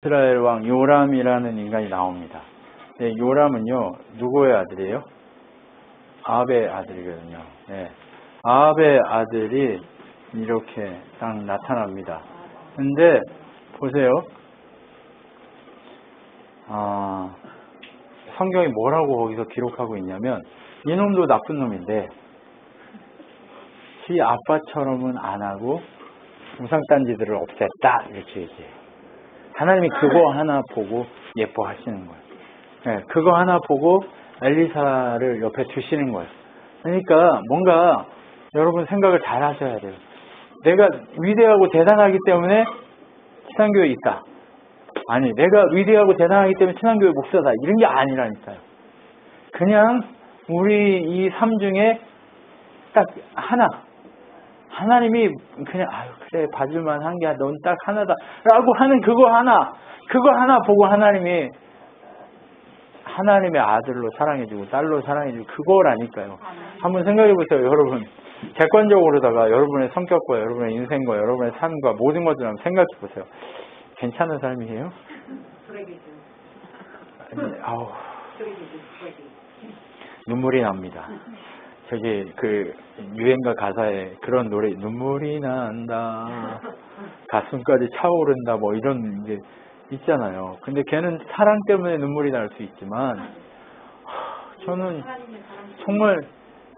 이스라엘 왕 요람이라는 인간이 나옵니다. 네, 요람은요, 누구의 아들이에요? 아합의 아들이거든요. 네, 아합의 아들이 이렇게 딱 나타납니다. 근데 보세요. 성경이 뭐라고 거기서 기록하고 있냐면 이놈도 나쁜 놈인데 지 아빠처럼은 안 하고 우상단지들을 없앴다 이렇게 얘기해요. 하나님이 그거 하나 보고 예뻐하시는 거예요. 네, 그거 하나 보고 엘리사를 옆에 두시는 거예요. 그러니까 뭔가 여러분 생각을 잘 하셔야 돼요. 내가 위대하고 대단하기 때문에 신앙교회에 있다. 아니, 내가 위대하고 대단하기 때문에 신앙교회 목사다. 이런 게 아니라니까요. 그냥 우리 이 삶 중에 딱 하나. 하나님이 그냥 그래 봐줄만 한 게 넌 딱 하나다 라고 하는 그거 하나 보고 하나님이 하나님의 아들로 사랑해주고 딸로 사랑해주고 그거라니까요. 한번 생각해 보세요. 여러분 객관적으로다가 여러분의 성격과 여러분의 인생과 여러분의 삶과 모든 것들을 한번 생각해 보세요. 괜찮은 삶이에요? 아우 눈물이 납니다. 저기 그 유행가 가사에 그런 노래 눈물이 난다 가슴까지 차오른다 뭐 이런 게 있잖아요. 근데 걔는 사랑 때문에 눈물이 날 수 있지만 저는 정말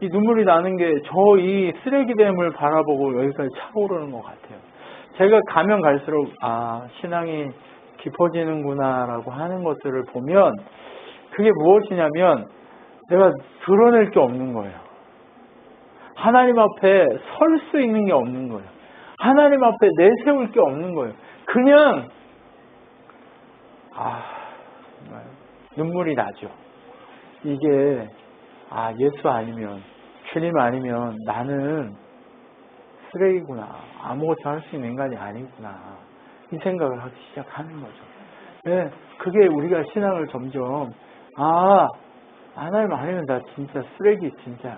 이 눈물이 나는 게 저 이 쓰레기됨을 바라보고 여기까지 차오르는 것 같아요. 제가 가면 갈수록 신앙이 깊어지는구나 라고 하는 것들을 보면 그게 무엇이냐면 내가 드러낼 게 없는 거예요. 하나님 앞에 설 수 있는 게 없는 거예요. 하나님 앞에 내세울 게 없는 거예요. 그냥 정말 눈물이 나죠. 이게 예수 아니면 주님 아니면 나는 쓰레기구나. 아무것도 할 수 있는 인간이 아니구나. 이 생각을 하기 시작하는 거죠. 네, 그게 우리가 신앙을 점점 하나님 아니면 나 진짜 쓰레기 진짜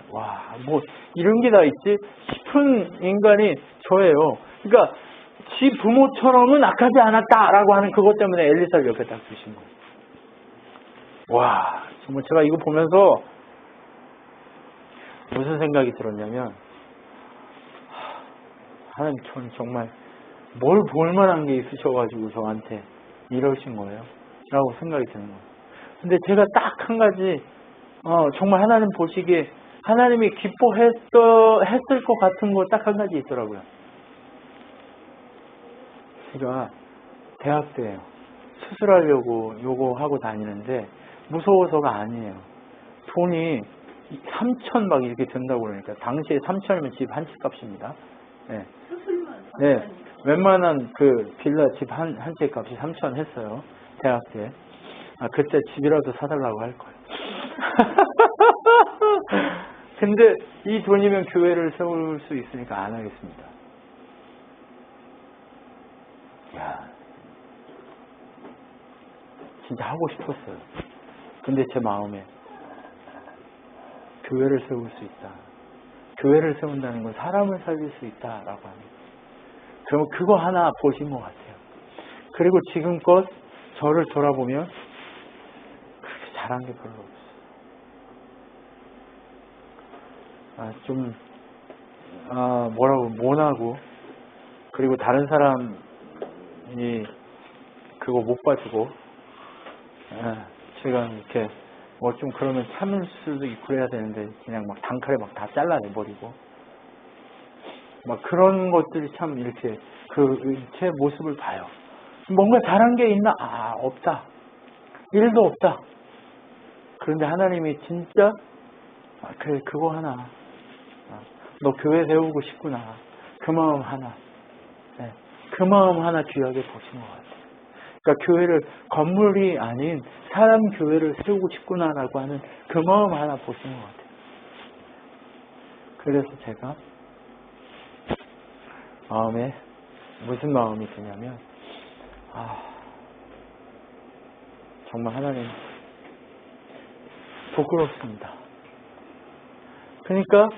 뭐 이런 게 다 있지 싶은 인간이 저예요. 그러니까 지 부모처럼은 악하지 않았다라고 하는 그것 때문에 엘리사를 옆에 딱 두신 거예요. 정말 제가 이거 보면서 무슨 생각이 들었냐면 하나님 저는 정말 뭘 볼만한 게 있으셔가지고 저한테 이러신 거예요 라고 생각이 드는 거예요. 근데 제가 딱 한 가지 정말 하나님 보시기에 하나님이 기뻐했을 것 같은 거 딱 한 가지 있더라고요. 제가 대학 때예요. 수술하려고 요거 하고 다니는데 무서워서가 아니에요. 돈이 3천 막 이렇게 든다고 그러니까 당시에 3천이면 집 한 채 값입니다. 네. 웬만한 그 빌라 집 한 채 값이 3천 했어요. 대학 때. 그때 집이라도 사달라고 할 거예요. 근데 이 돈이면 교회를 세울 수 있으니까 안 하겠습니다. 진짜 하고 싶었어요. 근데 제 마음에 교회를 세울 수 있다. 교회를 세운다는 건 사람을 살릴 수 있다라고 합니다. 그러면 그거 하나 보신 것 같아요. 그리고 지금껏 저를 돌아보면 그렇게 잘한 게 별로 없어요. 좀 모나고 그리고 다른 사람이 그거 못 봐주고 제가 이렇게 뭐 좀 그러면 참을 수도 있고 그래야 되는데 그냥 막 단칼에 막 다 잘라내버리고 막 그런 것들이 참 이렇게 제 모습을 봐요. 뭔가 잘한 게 있나? 없다. 일도 없다. 그런데 하나님이 진짜 그래 그거 하나 너 교회 세우고 싶구나. 그 마음 하나 그 마음 하나 귀하게 보신 것 같아요. 그러니까 교회를 건물이 아닌 사람 교회를 세우고 싶구나라고 하는 그 마음 하나 보신 것 같아요. 그래서 제가 마음에 무슨 마음이 드냐면 정말 하나님 부끄럽습니다. 그러니까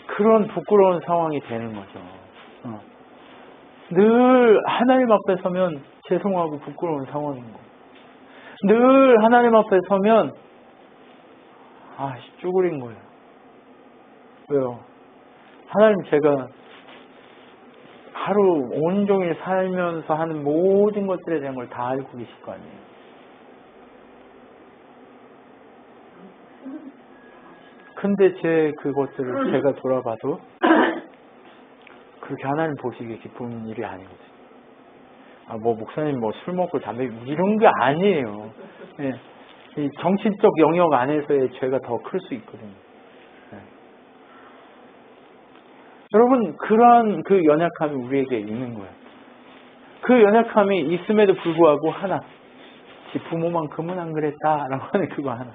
그런 부끄러운 상황이 되는 거죠. 늘 하나님 앞에 서면 제 죄송하고 부끄러운 상황인 거. 늘 하나님 앞에 서면 쭈그린 거예요. 왜요? 하나님, 제가 하루 온종일 살면서 하는 모든 것들에 대한 걸 다 알고 계실 거 아니에요. 근데 그것들을 제가 돌아봐도 그렇게 하나님 보시기에 기쁜 일이 아니거든요. 목사님 술 먹고 담배 이런 게 아니에요. 예. 이 정신적 영역 안에서의 죄가 더 클 수 있거든요. 예. 여러분, 그러한 그 연약함이 우리에게 있는 거예요. 그 연약함이 있음에도 불구하고 하나, 지 부모만큼은 안 그랬다라고 하는 그거 하나.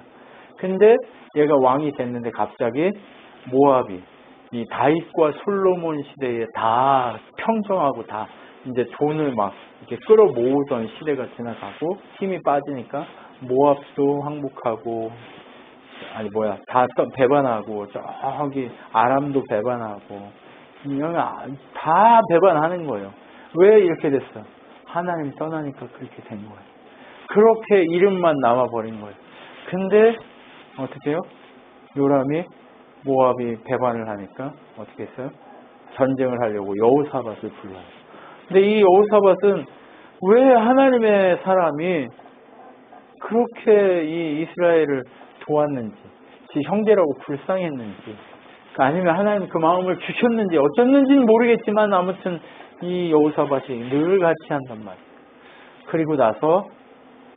근데 얘가 왕이 됐는데 갑자기 모압이 이 다윗과 솔로몬 시대에 다 평정하고 다 이제 돈을 막 이렇게 끌어모으던 시대가 지나가고 힘이 빠지니까 모압도 항복하고 다 배반하고 저기 아람도 배반하고 다 배반하는 거예요. 왜 이렇게 됐어? 하나님 떠나니까 그렇게 된 거예요. 그렇게 이름만 남아버린 거예요. 근데 어떻게 해요? 요람이 모압이 배반을 하니까 어떻게 했어요? 전쟁을 하려고 여호사밧을 불러요. 근데 이 여호사밧은 왜 하나님의 사람이 그렇게 이 이스라엘을 도왔는지, 지 형제라고 불쌍했는지, 아니면 하나님 그 마음을 주셨는지 어쩌는지는 모르겠지만 아무튼 이 여호사밧이 늘 같이 한단 말이에요. 그리고 나서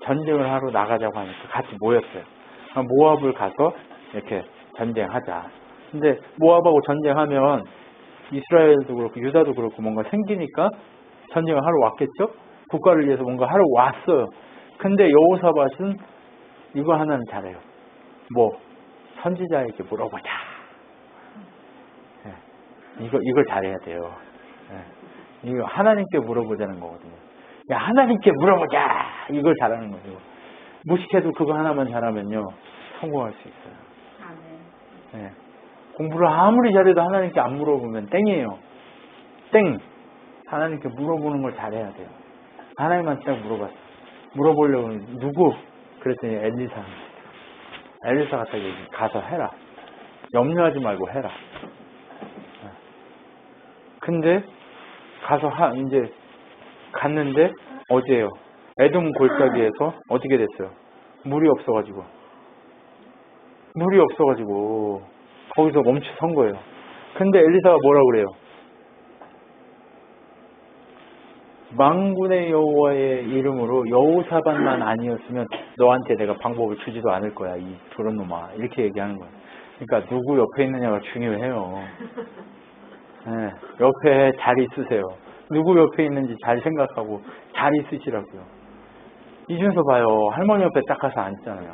전쟁을 하러 나가자고 하니까 같이 모였어요. 모압을 가서 이렇게 전쟁하자. 근데 모압하고 전쟁하면 이스라엘도 그렇고 유다도 그렇고 뭔가 생기니까 전쟁을 하러 왔겠죠? 국가를 위해서 뭔가 하러 왔어요. 근데 여호사밧은 이거 하나는 잘해요. 선지자에게 물어보자. 이걸 잘해야 돼요. 이거 하나님께 물어보자는 거거든요. 야, 하나님께 물어보자! 이걸 잘하는 거죠. 무식해도 그거 하나만 잘하면요, 성공할 수 있어요. 공부를 아무리 잘해도 하나님께 안 물어보면 땡이에요. 땡! 하나님께 물어보는 걸 잘해야 돼요. 하나님한테 딱 물어봤어. 물어보려고 누구? 그랬더니 엘리사가 딱 얘기, 가서 해라. 염려하지 말고 해라. 근데 가서 이제 갔는데 어제요. 에돔 골짜기에서 어떻게 됐어요? 물이 없어가지고 거기서 멈춰 선 거예요. 근데 엘리사가 뭐라고 그래요? 만군의 여호와의 이름으로 여호사밧만 아니었으면 너한테 내가 방법을 주지도 않을 거야, 이 저런 놈아. 이렇게 얘기하는 거예요. 그러니까 누구 옆에 있느냐가 중요해요. 옆에 잘 있으세요. 누구 옆에 있는지 잘 생각하고 잘 있으시라고요. 이준서 봐요. 할머니 옆에 딱 가서 앉잖아요.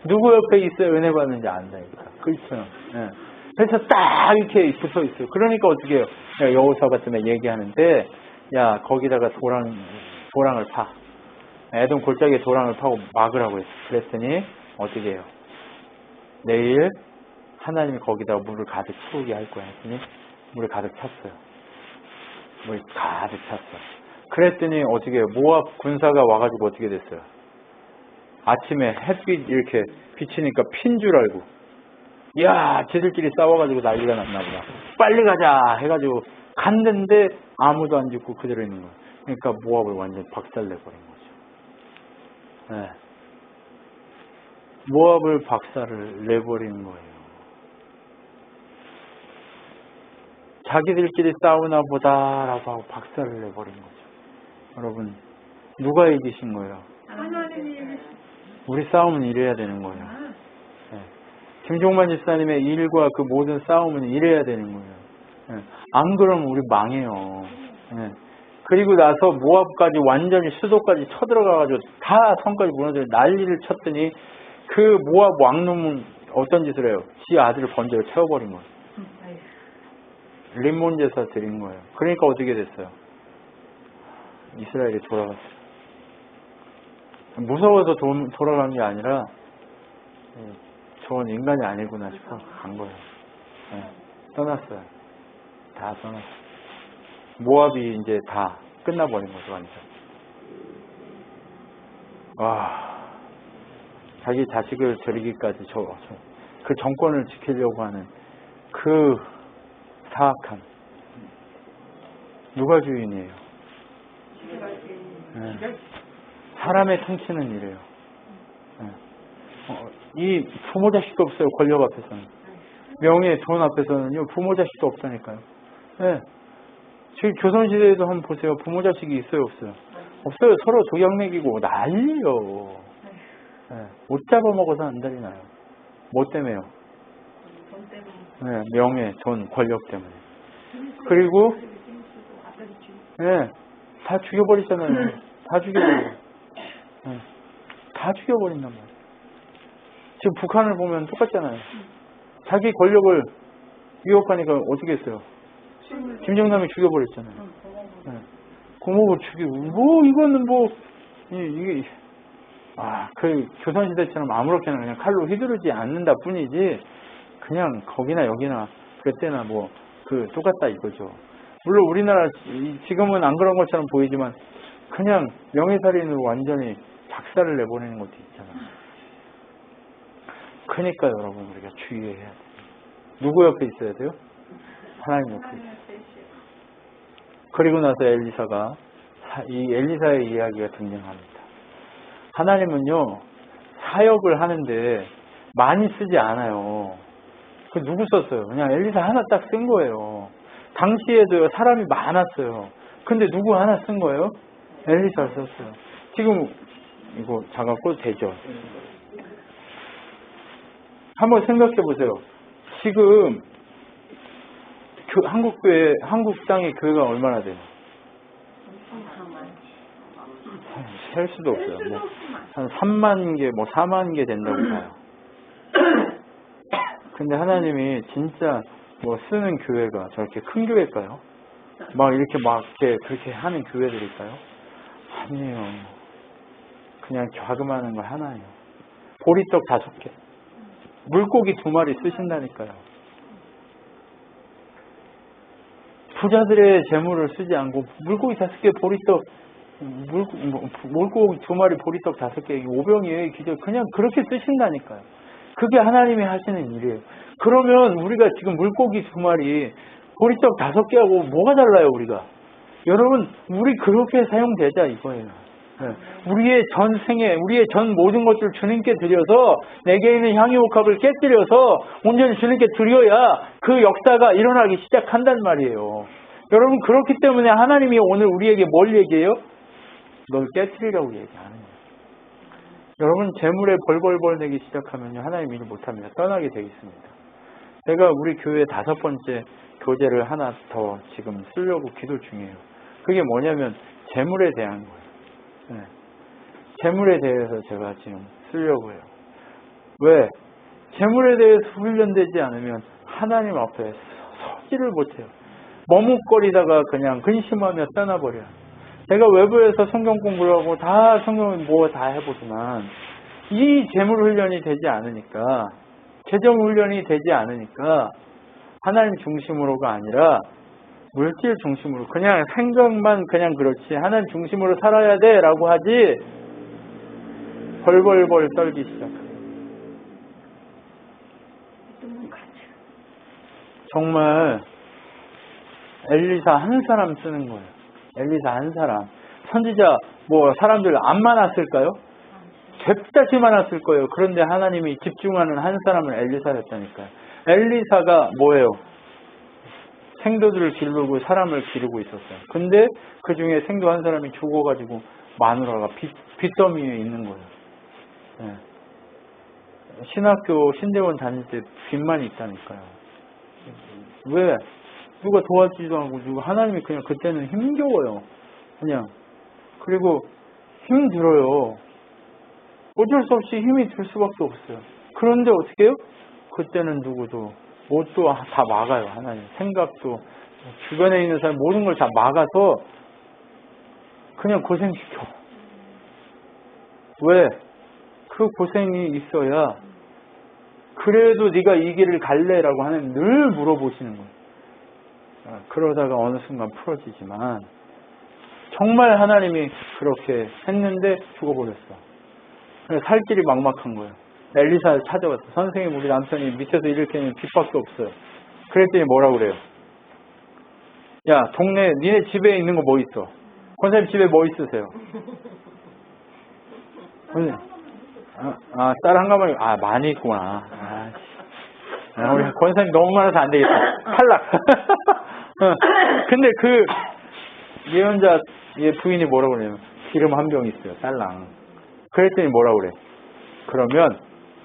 누구 옆에 있어야 은혜 받는지 안다니까. 그렇죠. 그래서 딱 이렇게 붙어 있어요. 그러니까 어떻게 해요? 여호사밧 때문에 얘기하는데, 야, 거기다가 도랑을 파. 에돔 골짜기에 도랑을 파고 막으라고 했어. 그랬더니 어떻게 해요? 내일 하나님이 거기다가 물을 가득 채우게 할 거야 했더니 물을 가득 찼어요. 물이 가득 찼어. 그랬더니 어떻게 해요? 모압 군사가 와가지고 어떻게 됐어요? 아침에 햇빛 이렇게 비치니까 핀 줄 알고, 야, 쟤들끼리 싸워가지고 난리가 났나 보다. 빨리 가자 해가지고 갔는데 아무도 안 죽고 그대로 있는 거예요. 그러니까 모압을 완전히 박살내버린 거죠. 모압을 박살을 내버린 거예요. 자기들끼리 싸우나 보다라고 하고 박살을 내버린 거죠. 여러분, 누가 이기신 거예요? 하나님이. 우리 싸움은 이래야 되는 거예요. 김종만 집사님의 일과 그 모든 싸움은 이래야 되는 거예요. 안 그러면 우리 망해요. 그리고 나서 모압까지 완전히 수도까지 쳐들어가가지고 다 성까지 무너지고 난리를 쳤더니 그 모압 왕놈은 어떤 짓을 해요? 지 아들을 번제로 채워버린 거예요. 림몬 제사 드린 거예요. 그러니까 어떻게 됐어요? 이스라엘이 돌아갔어요. 무서워서 돌아간 게 아니라 저건 인간이 아니구나 싶어 간 거예요. 떠났어요. 다 떠났어요. 모압이 이제 다 끝나버린 거죠, 완전. 와, 자기 자식을 저리기까지 그 정권을 지키려고 하는 그 사악함. 누가 주인이에요? 네. 사람의 통치는 이래요. 네. 이 부모 자식도 없어요, 권력 앞에서는. 명예, 돈 앞에서는요, 부모 자식도 없다니까요. 네. 지금 조선시대에도 한번 보세요. 부모 자식이 있어요, 없어요? 없어요. 서로 독약 먹이고 난리예요. 네. 못 잡아먹어서 난리 나요. 뭐 때문에요? 네. 명예, 돈, 권력 때문에. 그리고 네. 다 죽여버리잖아요. 다 죽여버려요. 네. 다 죽여버린단 말이에요. 지금 북한을 보면 똑같잖아요. 자기 권력을 위협하니까 어떻게 했어요? 김정남이 죽여버렸잖아요. 네. 고모부 죽이고, 이거는 이게, 그 조선시대처럼 아무렇게나 그냥 칼로 휘두르지 않는다 뿐이지, 그냥 거기나 여기나, 그때나 똑같다 이거죠. 물론 우리나라, 지금은 안 그런 것처럼 보이지만, 그냥 명예살인으로 완전히 작사를 내보내는 것도 있잖아요. 그러니까 여러분, 우리가 주의해야 돼요. 누구 옆에 있어야 돼요? 하나님 옆에 있어요. 그리고 나서 이 엘리사의 이야기가 등장합니다. 하나님은요, 사역을 하는데 많이 쓰지 않아요. 그 누구 썼어요? 그냥 엘리사 하나 딱 쓴 거예요. 당시에도요, 사람이 많았어요. 근데 누구 하나 쓴 거예요? 엘리사를 썼어요. 지금 이거 작았고 되죠? 한번 생각해 보세요. 지금 한국 땅의 교회가 얼마나 돼요? 셀 수도 없어요. 한 3만 개, 4만 개 된다고 봐요. 근데 하나님이 진짜 쓰는 교회가 저렇게 큰 교회일까요? 이렇게 그렇게 하는 교회들일까요? 아니에요. 그냥 자그마한 거 하나예요. 보리떡 5개. 물고기 2마리 쓰신다니까요. 부자들의 재물을 쓰지 않고 물고기 5개 보리떡, 물고기 2마리 보리떡 5개, 오병이에요. 그냥 그렇게 쓰신다니까요. 그게 하나님이 하시는 일이에요. 그러면 우리가 지금 물고기 2마리, 보리떡 5개하고 뭐가 달라요, 우리가? 여러분, 우리 그렇게 사용되자 이거예요. 네. 우리의 전생에, 우리의 전 모든 것을 주님께 드려서 내게 있는 향유옥합을 깨뜨려서 온전히 주님께 드려야 그 역사가 일어나기 시작한단 말이에요. 여러분, 그렇기 때문에 하나님이 오늘 우리에게 뭘 얘기해요? 널 깨뜨리라고 얘기하는 거예요. 여러분, 재물에 벌벌벌 내기 시작하면요, 하나님 일 못합니다. 떠나게 되어 있습니다. 제가 우리 교회 5번째 교재를 하나 더 지금 쓰려고 기도 중이에요. 그게 뭐냐면 재물에 대한 거예요. 네. 재물에 대해서 제가 지금 쓰려고 해요. 왜? 재물에 대해서 훈련되지 않으면 하나님 앞에 서지를 못해요. 머뭇거리다가 그냥 근심하며 떠나버려요. 제가 외부에서 성경 공부를 하고 다 성경을 다 해보지만 이 재물 훈련이 되지 않으니까, 재정 훈련이 되지 않으니까 하나님 중심으로가 아니라 물질 중심으로 그냥 생각만 그냥 그렇지 하나님 중심으로 살아야 돼 라고 하지 벌벌벌 떨기 시작해요. 정말 엘리사 한 사람 쓰는 거예요. 엘리사 한 사람. 선지자 사람들 안 많았을까요? 잽다시 많았을 거예요. 그런데 하나님이 집중하는 한 사람은 엘리사였다니까요. 엘리사가 뭐예요? 생도들을 기르고 사람을 기르고 있었어요. 근데 그 중에 생도 한 사람이 죽어가지고 마누라가 빚더미에 있는 거예요. 네. 신학교 신대원 다닐 때 빚만 있다니까요. 왜? 누가 도와주지도 않고 하나님이 그냥 그때는 힘겨워요. 그냥. 그리고 힘들어요. 어쩔 수 없이 힘이 들 수밖에 없어요. 그런데 어떻게 해요? 그때는 누구도 뭣도 다 막아요. 하나님. 생각도 주변에 있는 사람 모든 걸 다 막아서 그냥 고생시켜. 왜? 그 고생이 있어야 그래도 네가 이 길을 갈래라고 하나님 늘 물어보시는 거예요. 그러다가 어느 순간 풀어지지만 정말 하나님이 그렇게 했는데 죽어버렸어. 살 길이 막막한 거예요. 엘리사를 찾아왔어. 선생님, 우리 남편이 밑에서 이렇게 하면 빚밖에 없어요. 그랬더니 뭐라고 그래요? 야, 동네 니네 집에 있는 거 뭐 있어? 권사님 집에 뭐 있으세요? 쌀 한 가마리, 많이 있구나. 우리 권사님 너무 많아서 안 되겠다. 탈락. 근데 그 예언자 얘 부인이 뭐라고 그러냐면 기름 한 병 있어요. 쌀랑. 그랬더니 뭐라고 그래? 그러면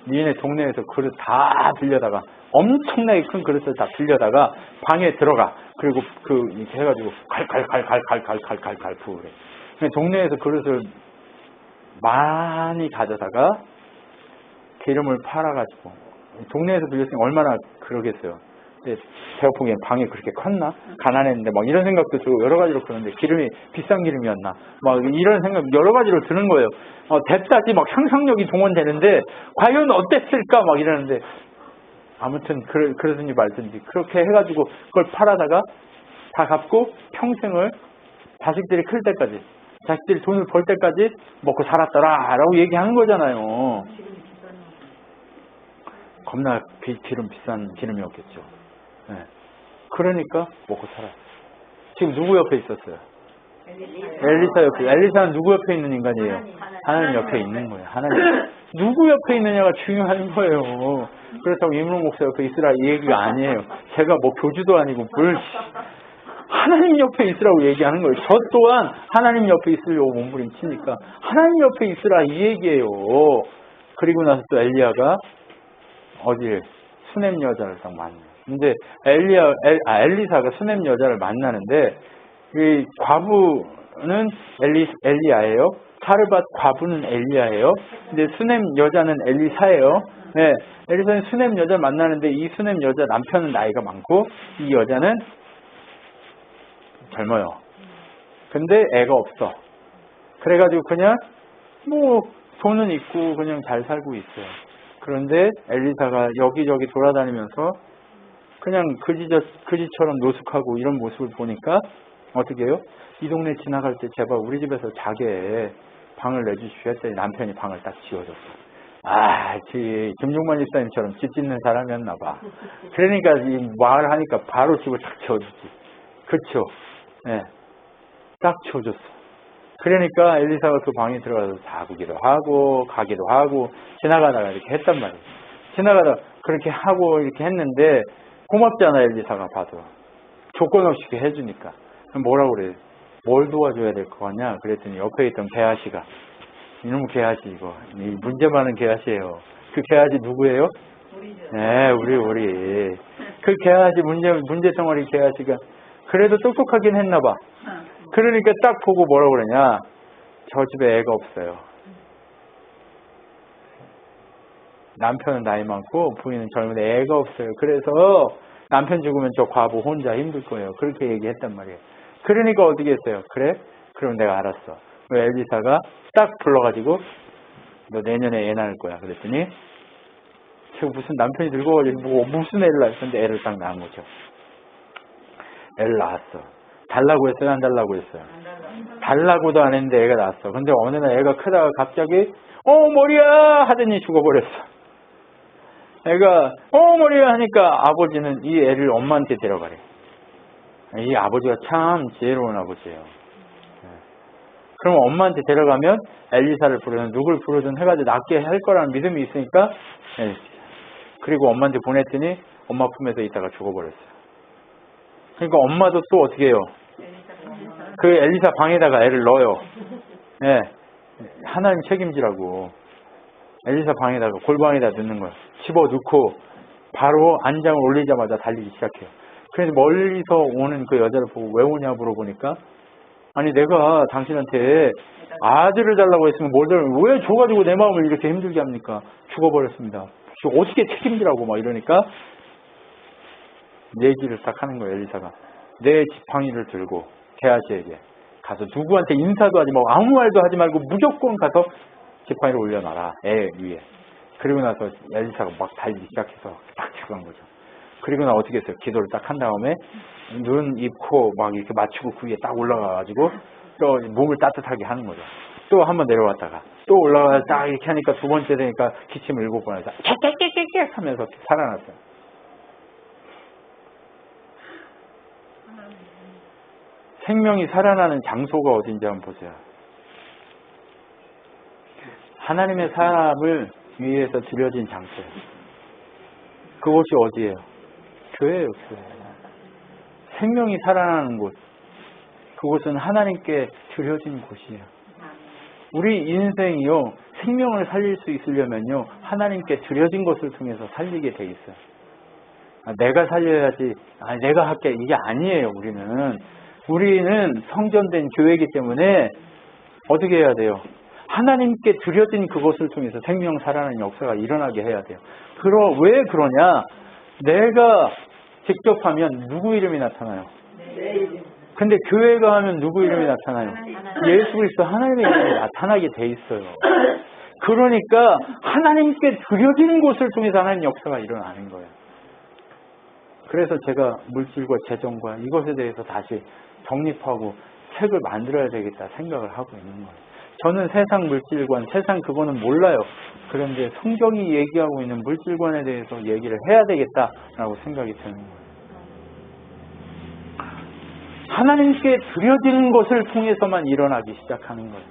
니네 동네에서 그릇 다 빌려다가 엄청나게 큰 그릇을 다 빌려다가 방에 들어가. 그리고 이렇게 해가지고 갈갈갈갈갈갈갈갈 부으래. 동네에서 그릇을 많이 가져다가 기름을 팔아가지고 동네에서 빌렸으니 얼마나 그러겠어요. 근데 제가 보기엔 방이 그렇게 컸나? 가난했는데 막 이런 생각도 들고 여러 가지로 그러는데 기름이 비싼 기름이었나? 막 이런 생각 여러 가지로 드는 거예요. 됐다지 막 상상력이 동원되는데 과연 어땠을까? 막 이러는데 아무튼 그러든지 말든지 그렇게 해가지고 그걸 팔아다가 다 갚고 평생을 자식들이 클 때까지 자식들이 돈을 벌 때까지 먹고 살았더라 라고 얘기하는 거잖아요. 겁나 기름 비싼 기름이었겠죠. 네. 그러니까 먹고 살았어요. 지금 누구 옆에 있었어요? 엘리사 옆에. 엘리사는 누구 옆에 있는 인간이에요? 하나님 옆에 있는 거예요. 하나님. 누구 옆에 있느냐가 중요한 거예요. 그렇다고 임론 목사 옆에 있으라 이 얘기가 아니에요. 제가 뭐 교주도 아니고 뭘 하나님 옆에 있으라고 얘기하는 거예요. 저 또한 하나님 옆에 있으려고 몸부림치니까 하나님 옆에 있으라 이 얘기예요. 그리고 나서 또 엘리야가 어디에 수넴 여자를 딱 만나요. 근데 엘리사가 수넴 여자를 만나는데 이 과부는 엘리야예요. 사르밧 과부는 엘리야예요. 근데 수넴 여자는 엘리사예요. 네, 엘리사는 수넴 여자를 만나는데 이 수넴 여자 남편은 나이가 많고 이 여자는 젊어요. 근데 애가 없어. 그래가지고 그냥 뭐 돈은 있고 그냥 잘 살고 있어요. 그런데 엘리사가 여기저기 돌아다니면서 그냥 그지처럼 노숙하고 이런 모습을 보니까 어떻게 해요? 이 동네 지나갈 때 제발 우리 집에서 자게 방을 내주시오 했더니 남편이 방을 딱 지어줬어. 김종만 집사님처럼 집 짓는 사람이었나 봐. 그러니까 이 말 하니까 바로 집을 딱 지어주지. 그쵸? 네. 딱 지어줬어. 그러니까 엘리사가 그 방에 들어가서 자기도 하고 가기도 하고 지나가다가 이렇게 했단 말이에요. 지나가다가 그렇게 하고 이렇게 했는데 고맙잖아 엘리사가 봐도. 조건 없이 이렇게 해주니까. 그럼 뭐라고 그래? 뭘 도와줘야 될 거 같냐? 그랬더니 옆에 있던 게하시가 이놈 게하시 이거 문제 많은 게하시예요. 그 게하시 누구예요? 네, 우리 그 게하시 문제 덩어리 게하시가 그래도 똑똑하긴 했나 봐. 그러니까 딱 보고 뭐라고 그러냐? 저 집에 애가 없어요. 남편은 나이 많고 부인은 젊은데 애가 없어요. 그래서 남편 죽으면 저 과부 혼자 힘들 거예요. 그렇게 얘기했단 말이에요. 그러니까 어떻게 했어요? 그래? 그럼 내가 알았어. 엘리사가 딱 불러가지고 너 내년에 애 낳을 거야. 그랬더니 지금 무슨 남편이 늙어가지고 무슨 애를 낳았는데 애를 딱 낳은 거죠. 애를 낳았어. 달라고 했어요? 안 달라고 했어요? 달라고도 안 했는데 애가 낳았어. 근데 어느 날 애가 크다가 갑자기 머리야 하더니 죽어버렸어. 애가 머리야 하니까 아버지는 이 애를 엄마한테 데려가래. 이 아버지가 참 지혜로운 아버지예요. 그럼 엄마한테 데려가면 엘리사를 부르든 누굴 부르든 해가지고 낫게 할 거라는 믿음이 있으니까 그리고 엄마한테 보냈더니 엄마 품에서 있다가 죽어버렸어요. 그러니까 엄마도 또 어떻게 해요? 그 엘리사 방에다가 애를 넣어요. 네. 하나님 책임지라고. 엘리사 방에다가 골방에다 넣는 거예요. 집어넣고 바로 안장을 올리자마자 달리기 시작해요. 그래서 멀리서 오는 그 여자를 보고 왜 오냐 물어보니까 아니 내가 당신한테 아들을 달라고 했으면 왜 줘가지고 내 마음을 이렇게 힘들게 합니까? 죽어버렸습니다. 어떻게 책임지라고 막 이러니까 얘기를 딱 하는 거예요. 엘리사가 내 지팡이를 들고 게하시에게 가서 누구한테 인사도 하지 말고 아무 말도 하지 말고 무조건 가서 지팡이를 올려놔라 애 위에. 그리고 나서 엘리사가 막 달리기 시작해서 딱 죽은 거죠. 그리고 나 어떻게 했어요? 기도를 딱 한 다음에 눈, 입, 코 막 이렇게 맞추고 그 위에 딱 올라가가지고 또 몸을 따뜻하게 하는 거죠. 또 한번 내려왔다가 또 올라가서 딱 이렇게 하니까 두 번째 되니까 기침을 7번 해서 깨깨깨깨깨 하면서 살아났어요. 생명이 살아나는 장소가 어딘지 한번 보세요. 하나님의 사람을 위해서 드려진 장소예요. 그곳이 어디예요? 교회예요, 교회. 생명이 살아나는 곳. 그곳은 하나님께 드려진 곳이에요. 우리 인생이요, 생명을 살릴 수 있으려면요, 하나님께 드려진 것을 통해서 살리게 돼 있어요. 내가 살려야지, 내가 할게, 이게 아니에요, 우리는 성전된 교회이기 때문에 어떻게 해야 돼요? 하나님께 드려진 그것을 통해서 생명 살아나는 역사가 일어나게 해야 돼요. 왜 그러냐? 내가 직접 하면 누구 이름이 나타나요? 근데 교회가 하면 누구 이름이 나타나요? 예수 그리스도 하나님의 이름이 나타나게 돼 있어요. 그러니까 하나님께 드려지는 곳을 통해서 하나님 역사가 일어나는 거예요. 그래서 제가 물질과 재정과 이것에 대해서 다시 정립하고 책을 만들어야 되겠다 생각을 하고 있는 거예요. 저는 세상 물질관, 세상 그거는 몰라요. 그런데 성경이 얘기하고 있는 물질관에 대해서 얘기를 해야 되겠다라고 생각이 드는 거예요. 하나님께 드려지는 것을 통해서만 일어나기 시작하는 거예요.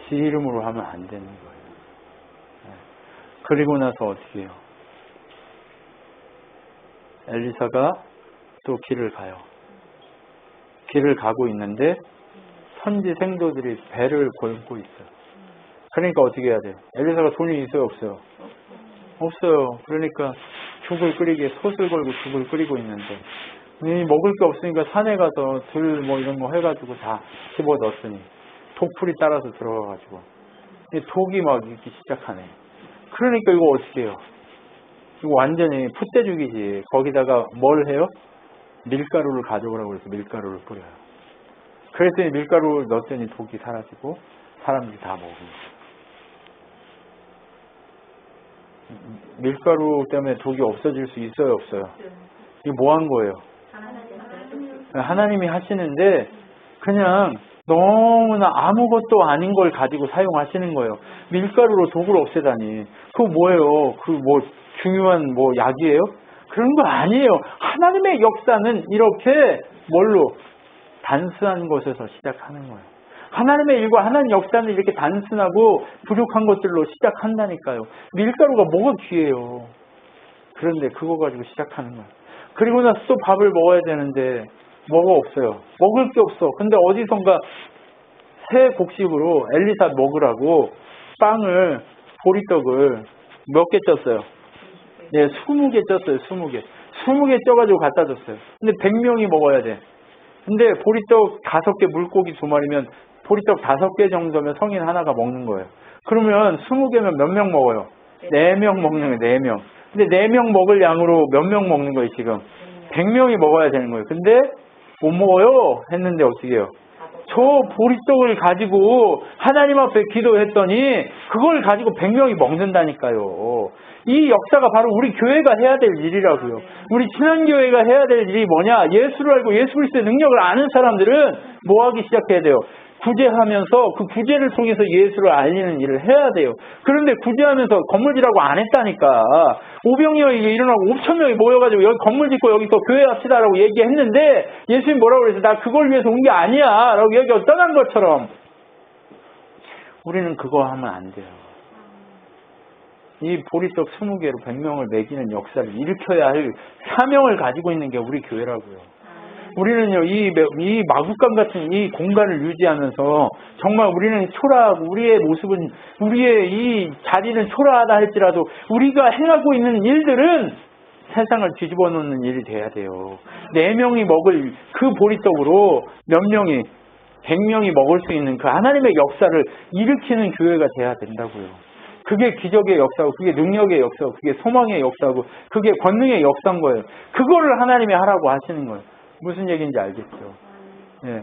지 이름으로 하면 안 되는 거예요. 그리고 나서 어떻게 해요? 엘리사가 또 길을 가요. 길을 가고 있는데 선지 생도들이 배를 골고 있어요. 그러니까 어떻게 해야 돼요? 엘리사가 돈이 있어요, 없어요? 없어요. 그러니까 죽을 끓이게 솥을 걸고 죽을 끓이고 있는데 먹을 게 없으니까 산에 가서 들 뭐 이런 거 해가지고 다 집어 넣었으니 독풀이 따라서 들어가가지고 독이 막 있기 시작하네. 그러니까 이거 어떻게 해요? 이거 완전히 풋대죽이지. 거기다가 뭘 해요? 밀가루를 가져오라고 해서 밀가루를 뿌려요. 그랬더니 밀가루를 넣었더니 독이 사라지고 사람들이 다 먹습니다. 밀가루 때문에 독이 없어질 수 있어요, 없어요? 이거 뭐 한 거예요? 하나님이 하시는데 그냥 너무나 아무것도 아닌 걸 가지고 사용하시는 거예요. 밀가루로 독을 없애다니. 그거 뭐예요? 그 뭐 중요한 뭐 약이에요? 그런 거 아니에요. 하나님의 역사는 이렇게 뭘로? 단순한 것에서 시작하는 거예요. 하나님의 일과 하나님 역사는 이렇게 단순하고 부족한 것들로 시작한다니까요. 밀가루가 뭐가 귀해요. 그런데 그거 가지고 시작하는 거예요. 그리고 나서 또 밥을 먹어야 되는데 뭐가 없어요. 먹을 게 없어. 근데 어디선가 새 곡식으로 엘리사 먹으라고 빵을, 보리떡을 몇 개 쪘어요? 네, 20개 쪘어요. 20개. 20개 쪄가지고 갖다 줬어요. 근데 100명이 먹어야 돼. 근데 보리떡 5개, 물고기 2마리면 보리떡 5개 정도면 성인 하나가 먹는 거예요. 그러면 20개면 몇 명 먹어요? 4명 먹는 거예요. 4명. 근데 4명 먹을 양으로 몇 명 먹는 거예요, 지금? 100명이 먹어야 되는 거예요. 근데 못 먹어요 했는데 어떻게 해요? 저 보리떡을 가지고 하나님 앞에 기도했더니 그걸 가지고 100명이 먹는다니까요. 이 역사가 바로 우리 교회가 해야 될 일이라고요. 우리 친환교회가 해야 될 일이 뭐냐? 예수를 알고 예수 그리스도의 능력을 아는 사람들은 뭐 하기 시작해야 돼요? 구제하면서 그 구제를 통해서 예수를 알리는 일을 해야 돼요. 그런데 구제하면서 건물지라고 안 했다니까. 오병이어가 일어나고 5,000명이 모여가지고 여기 건물 짓고 여기서 교회합시다라고 얘기했는데 예수님 뭐라고 그랬어요? 나 그걸 위해서 온 게 아니야 라고 얘기가 떠난 것처럼 우리는 그거 하면 안 돼요. 이 보리떡 20개로 100명을 먹이는 역사를 일으켜야 할 사명을 가지고 있는 게 우리 교회라고요. 우리는요, 이 마구간 같은 이 공간을 유지하면서 정말 우리는 초라하고 우리의 모습은, 우리의 이 자리는 초라하다 할지라도 우리가 행하고 있는 일들은 세상을 뒤집어 놓는 일이 돼야 돼요. 4명이 먹을 그 보리떡으로 몇 명이, 100명이 먹을 수 있는 그 하나님의 역사를 일으키는 교회가 돼야 된다고요. 그게 기적의 역사고, 그게 능력의 역사고, 그게 소망의 역사고, 그게 권능의 역사인 거예요. 그거를 하나님이 하라고 하시는 거예요. 무슨 얘기인지 알겠죠? 예.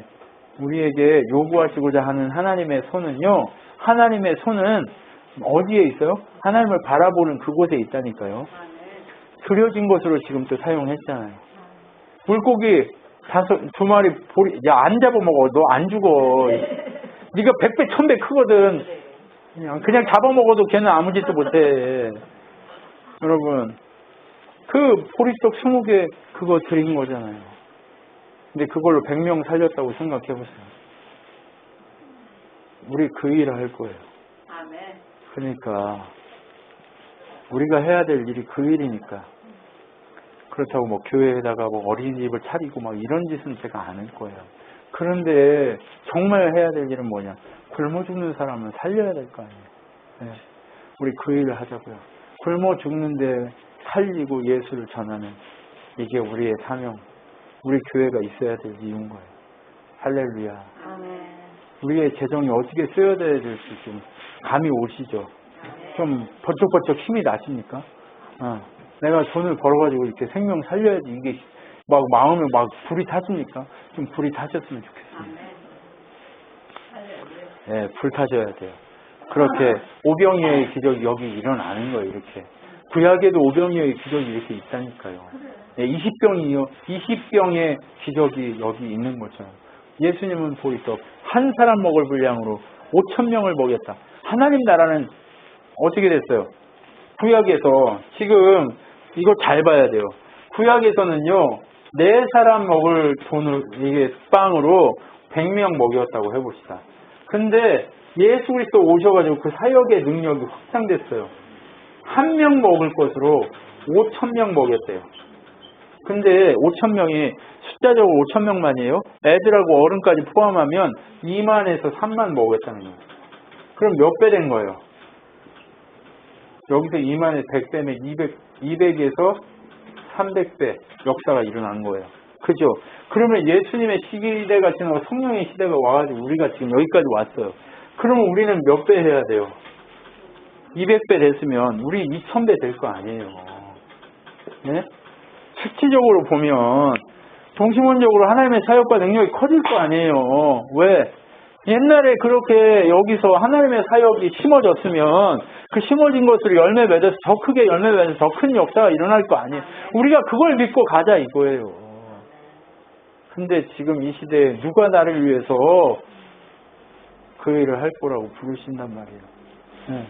우리에게 요구하시고자 하는 하나님의 손은요, 하나님의 손은 어디에 있어요? 하나님을 바라보는 그곳에 있다니까요. 그려진 것으로 지금 또 사용했잖아요. 물고기 두 마리 보리, 야, 안 잡아먹어. 너 안 죽어. 네가 100배, 1000배 크거든. 그냥 잡아먹어도 걔는 아무 짓도 못해. 여러분, 그 보리떡 20개 그거 드린 거잖아요. 근데 그걸로 100명 살렸다고 생각해보세요. 우리 그 일을 할 거예요. 그러니까 우리가 해야 될 일이 그 일이니까. 그렇다고 뭐 교회에다가 뭐 어린이집을 차리고 막 이런 짓은 제가 안 할 거예요. 그런데 정말 해야 될 일은 뭐냐? 굶어 죽는 사람은 살려야 될 거 아니에요. 네. 우리 그 일을 하자고요. 굶어 죽는데 살리고 예수를 전하는 이게 우리의 사명, 우리 교회가 있어야 될 이유인 거예요. 할렐루야. 우리의 재정이 어떻게 쓰여야 될지 좀 감이 오시죠? 좀 버쩍버쩍 힘이 나십니까? 내가 돈을 벌어가지고 이렇게 생명 살려야지 이게 막 마음에 막 불이 타십니까? 좀 불이 타셨으면 좋겠습니다. 네, 불 타셔야 돼요. 그렇게 오병이어의 기적이 여기 일어나는 거예요, 이렇게. 구약에도 오병이어의 기적이 이렇게 있다니까요. 네, 20병의 기적이 여기 있는 것처럼. 예수님은 보리떡 한 사람 먹을 분량으로 5,000명을 먹였다. 하나님 나라는 어떻게 됐어요? 구약에서 지금 이거 잘 봐야 돼요. 구약에서는요, 4사람 먹을 돈을 이게 빵으로 100명 먹였다고 해봅시다. 근데 예수 그리스도 오셔가지고 그 사역의 능력이 확장됐어요. 1명 먹을 것으로 5,000명 먹였대요. 근데 5,000명이 숫자적으로 5,000명만이에요. 애들하고 어른까지 포함하면 2만에서 3만 먹었다는 거예요. 그럼 몇 배 된 거예요? 여기서 2만에 100배면 200에서 300배 역사가 일어난 거예요. 그죠? 그러면 예수님의 시대가 지나고 성령의 시대가 와가지고 우리가 지금 여기까지 왔어요. 그러면 우리는 몇 배 해야 돼요? 200배 됐으면 우리 2000배 될 거 아니에요. 네? 수치적으로 보면 동시문적으로 하나님의 사역과 능력이 커질 거 아니에요. 왜? 옛날에 그렇게 여기서 하나님의 사역이 심어졌으면 그 심어진 것으로 열매 맺어서 더 크게 열매 맺어서 더 큰 역사가 일어날 거 아니에요. 우리가 그걸 믿고 가자 이거예요. 근데 지금 이 시대에 누가 나를 위해서 그 일을 할 거라고 부르신단 말이에요. 네.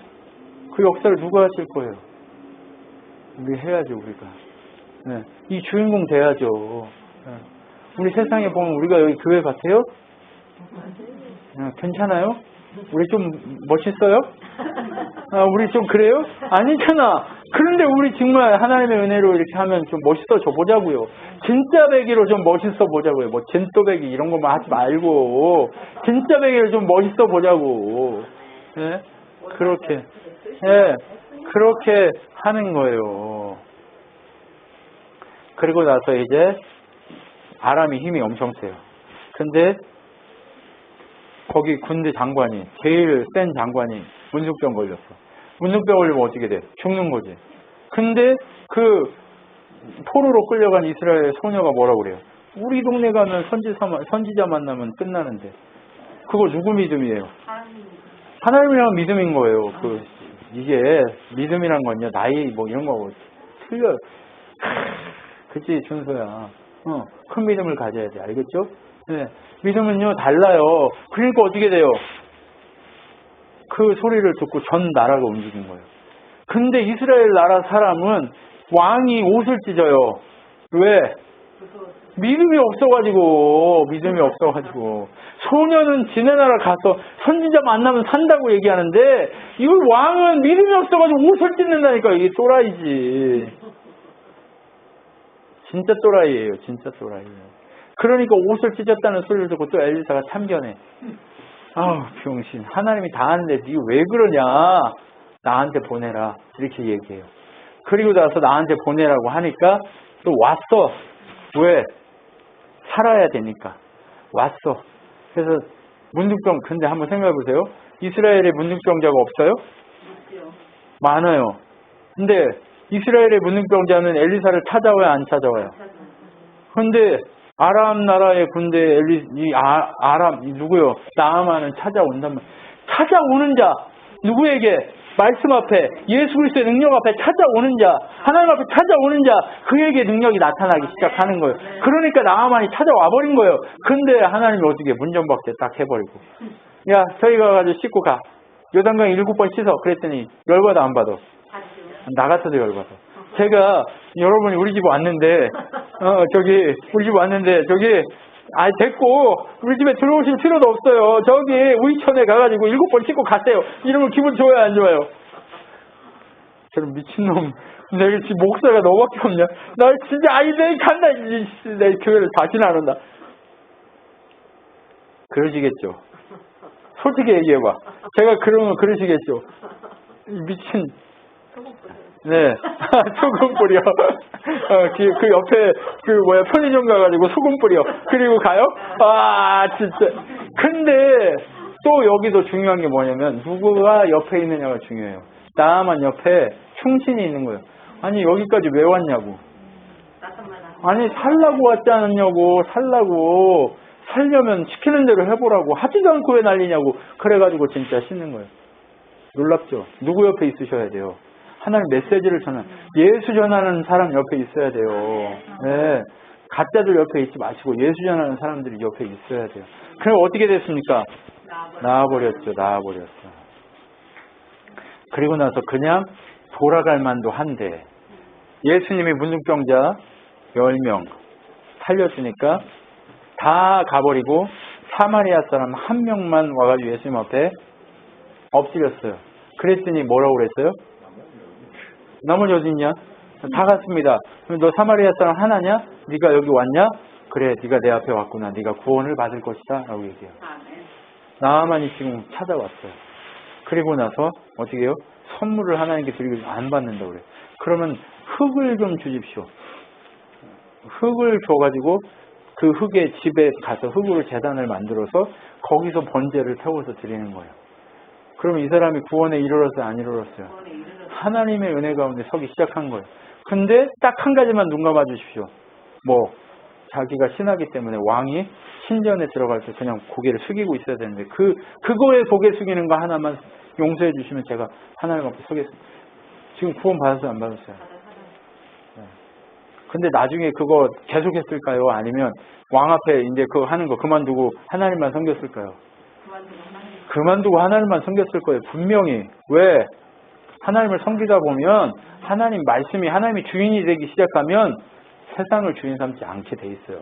그 역사를 누가 하실 거예요? 우리 해야죠, 우리가. 네. 이 주인공 돼야죠. 네. 우리 세상에 보면 우리가 여기 교회 같아요? 괜찮아요? 우리 좀 멋있어요? 우리 좀 그래요? 아니잖아. 그런데 우리 정말 하나님의 은혜로 이렇게 하면 좀 멋있어져 보자고요. 진짜 배기로 좀 멋있어 보자고요. 뭐 진또배기 이런 것만 하지 말고 진짜 배기로 좀 멋있어 보자고. 네? 그렇게, 네, 그렇게 하는 거예요. 그리고 나서 이제 아람이 힘이 엄청 세요. 근데 거기 군대 장관이, 제일 센 장관이 문둥병 걸렸어. 문둥병 걸리면 어떻게 돼? 죽는 거지. 근데 그 포로로 끌려간 이스라엘 소녀가 뭐라고 그래요? 우리 동네 가면 선지자 만나면 끝나는데. 그거 누구 믿음이에요? 하나님이란 믿음인 거예요. 이게 믿음이란 건요, 나이 뭐 이런 거 틀려. 그치, 준서야. 큰 믿음을 가져야 돼. 알겠죠? 네. 믿음은요, 달라요. 그러니까 어떻게 돼요? 그 소리를 듣고 전 나라가 움직인 거예요. 근데 이스라엘 나라 사람은 왕이 옷을 찢어요. 왜? 믿음이 없어가지고. 소녀는 지네 나라 가서 선지자 만나면 산다고 얘기하는데, 이걸 왕은 믿음이 없어가지고 옷을 찢는다니까. 이게 또라이지. 진짜 또라이예요. 진짜 또라이예요. 그러니까 옷을 찢었다는 소리를 듣고 또 엘리사가 참견해. 아우, 병신. 하나님이 다 하는데 니 왜 그러냐. 나한테 보내라. 이렇게 얘기해요. 그리고 나서 나한테 보내라고 하니까 또 왔어. 왜? 살아야 되니까. 왔어. 그래서 문둥병, 근데 한번 생각해 보세요. 이스라엘에 문둥병자가 없어요? 많아요. 근데 이스라엘의 문둥병자는 엘리사를 찾아와요, 안 찾아와요? 근데 아람 나라의 군대 아람 누구요? 나아만은 찾아온단 말이에요. 찾아오는 자 누구에게? 말씀 앞에 예수 그리스도의 능력 앞에 찾아오는 자, 하나님 앞에 찾아오는 자, 그에게 능력이 나타나기 시작하는 거예요. 그러니까 나아만이 찾아와 버린 거예요. 근데 하나님이 어떻게 문전박대 딱 해버리고, 야 저기 가가지고 씻고 가. 요단강 7번 씻어. 그랬더니 열받아 안 받아? 나 같아도 열받아. 제가 여러분이 우리 집 왔는데 우리 집 왔는데 됐고 우리 집에 들어오실 필요도 없어요. 저기 우이천에 가가지고 7번 씻고 가세요. 이러면 기분 좋아요 안 좋아요? 저런 미친놈, 내가 지금 목사가 너밖에 없냐? 나 진짜 내 간다. 내 교회를 다시는 안 온다. 그러시겠죠. 솔직히 얘기해봐. 제가 그러면 그러시겠죠. 미친. 네. 소금 뿌려. 그 옆에 편의점 가가지고 소금 뿌려. 그리고 가요? 아, 진짜. 근데 또 여기도 중요한 게 뭐냐면 누구가 옆에 있느냐가 중요해요. 나만 옆에 충신이 있는 거예요. 아니 여기까지 왜 왔냐고. 아니 살라고 왔지 않았냐고. 살려면 시키는 대로 해보라고. 하지도 않고 왜 난리냐고. 그래가지고 진짜 씻는 거예요. 놀랍죠? 누구 옆에 있으셔야 돼요? 하나님 메시지를 예수 전하는 사람 옆에 있어야 돼요. 네. 가짜들 옆에 있지 마시고 예수 전하는 사람들이 옆에 있어야 돼요. 그럼 어떻게 됐습니까? 나와버렸죠. 그리고 나서 그냥 돌아갈 만도 한데 예수님이 문둥병자 10명 살려주니까 다 가버리고 사마리아 사람 한 명만 와가지고 예수님 앞에 엎드렸어요. 그랬더니 뭐라고 그랬어요? 나머지 어디 있냐? 다 갔습니다. 그럼 너 사마리아 사람 하나냐? 네가 여기 왔냐? 그래, 네가 내 앞에 왔구나. 네가 구원을 받을 것이다 라고 얘기해요. 나만이 지금 찾아왔어요. 그리고 나서 어떻게 해요? 선물을 하나님께 드리고 안 받는다고 그래요. 그러면 흙을 좀 주십시오. 흙을 줘가지고 그 흙의 집에 가서 흙으로 제단을 만들어서 거기서 번제를 태워서 드리는 거예요. 그러면 이 사람이 구원에 이르렀어요? 안 이르렀어요? 하나님의 은혜 가운데 서기 시작한 거예요. 근데 딱 한 가지만 눈 감아 주십시오. 자기가 신하기 때문에 왕이 신전에 들어갈 때 그냥 고개를 숙이고 있어야 되는데 그거에 고개 숙이는 거 하나만 용서해 주시면 제가 하나님 앞에 서겠습니다. 지금 구원 받았어요? 안 받았어요? 네. 근데 나중에 그거 계속했을까요? 아니면 왕 앞에 이제 그거 하는 거 그만두고 하나님만 섬겼을까요? 그만두고 하나님만 섬겼을 거예요. 분명히. 왜? 하나님을 섬기다 보면 하나님 말씀이 하나님이 주인이 되기 시작하면 세상을 주인 삼지 않게 돼 있어요.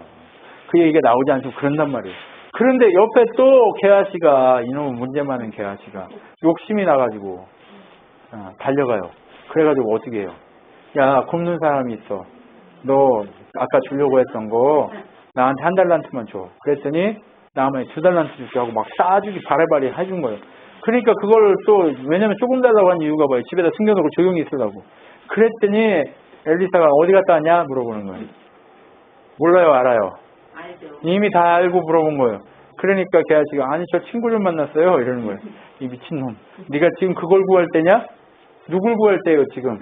그 얘기가 나오지 않고 그런단 말이에요. 그런데 옆에 또 게하시가, 이놈은 문제 많은 게하시가 욕심이 나가지고 달려가요. 그래가지고 어떻게 해요? 야, 굶는 사람이 있어. 너 아까 주려고 했던 거 나한테 1달란트만 줘. 그랬더니 나만에 2달란트 줄게 하고 막 싸주기 바래바래 해준 거예요. 그러니까 그걸 또 왜냐면 조금 달라고 한 이유가 뭐예요? 집에다 숨겨놓고 조용히 있으려고. 그랬더니 엘리사가 어디 갔다 왔냐? 물어보는 거예요. 몰라요, 알아요? 알죠. 이미 다 알고 물어본 거예요. 그러니까 게하시가 아니 저 친구 좀 만났어요 이러는 거예요. 이 미친놈. 네가 지금 그걸 구할 때냐? 누굴 구할 때예요 지금?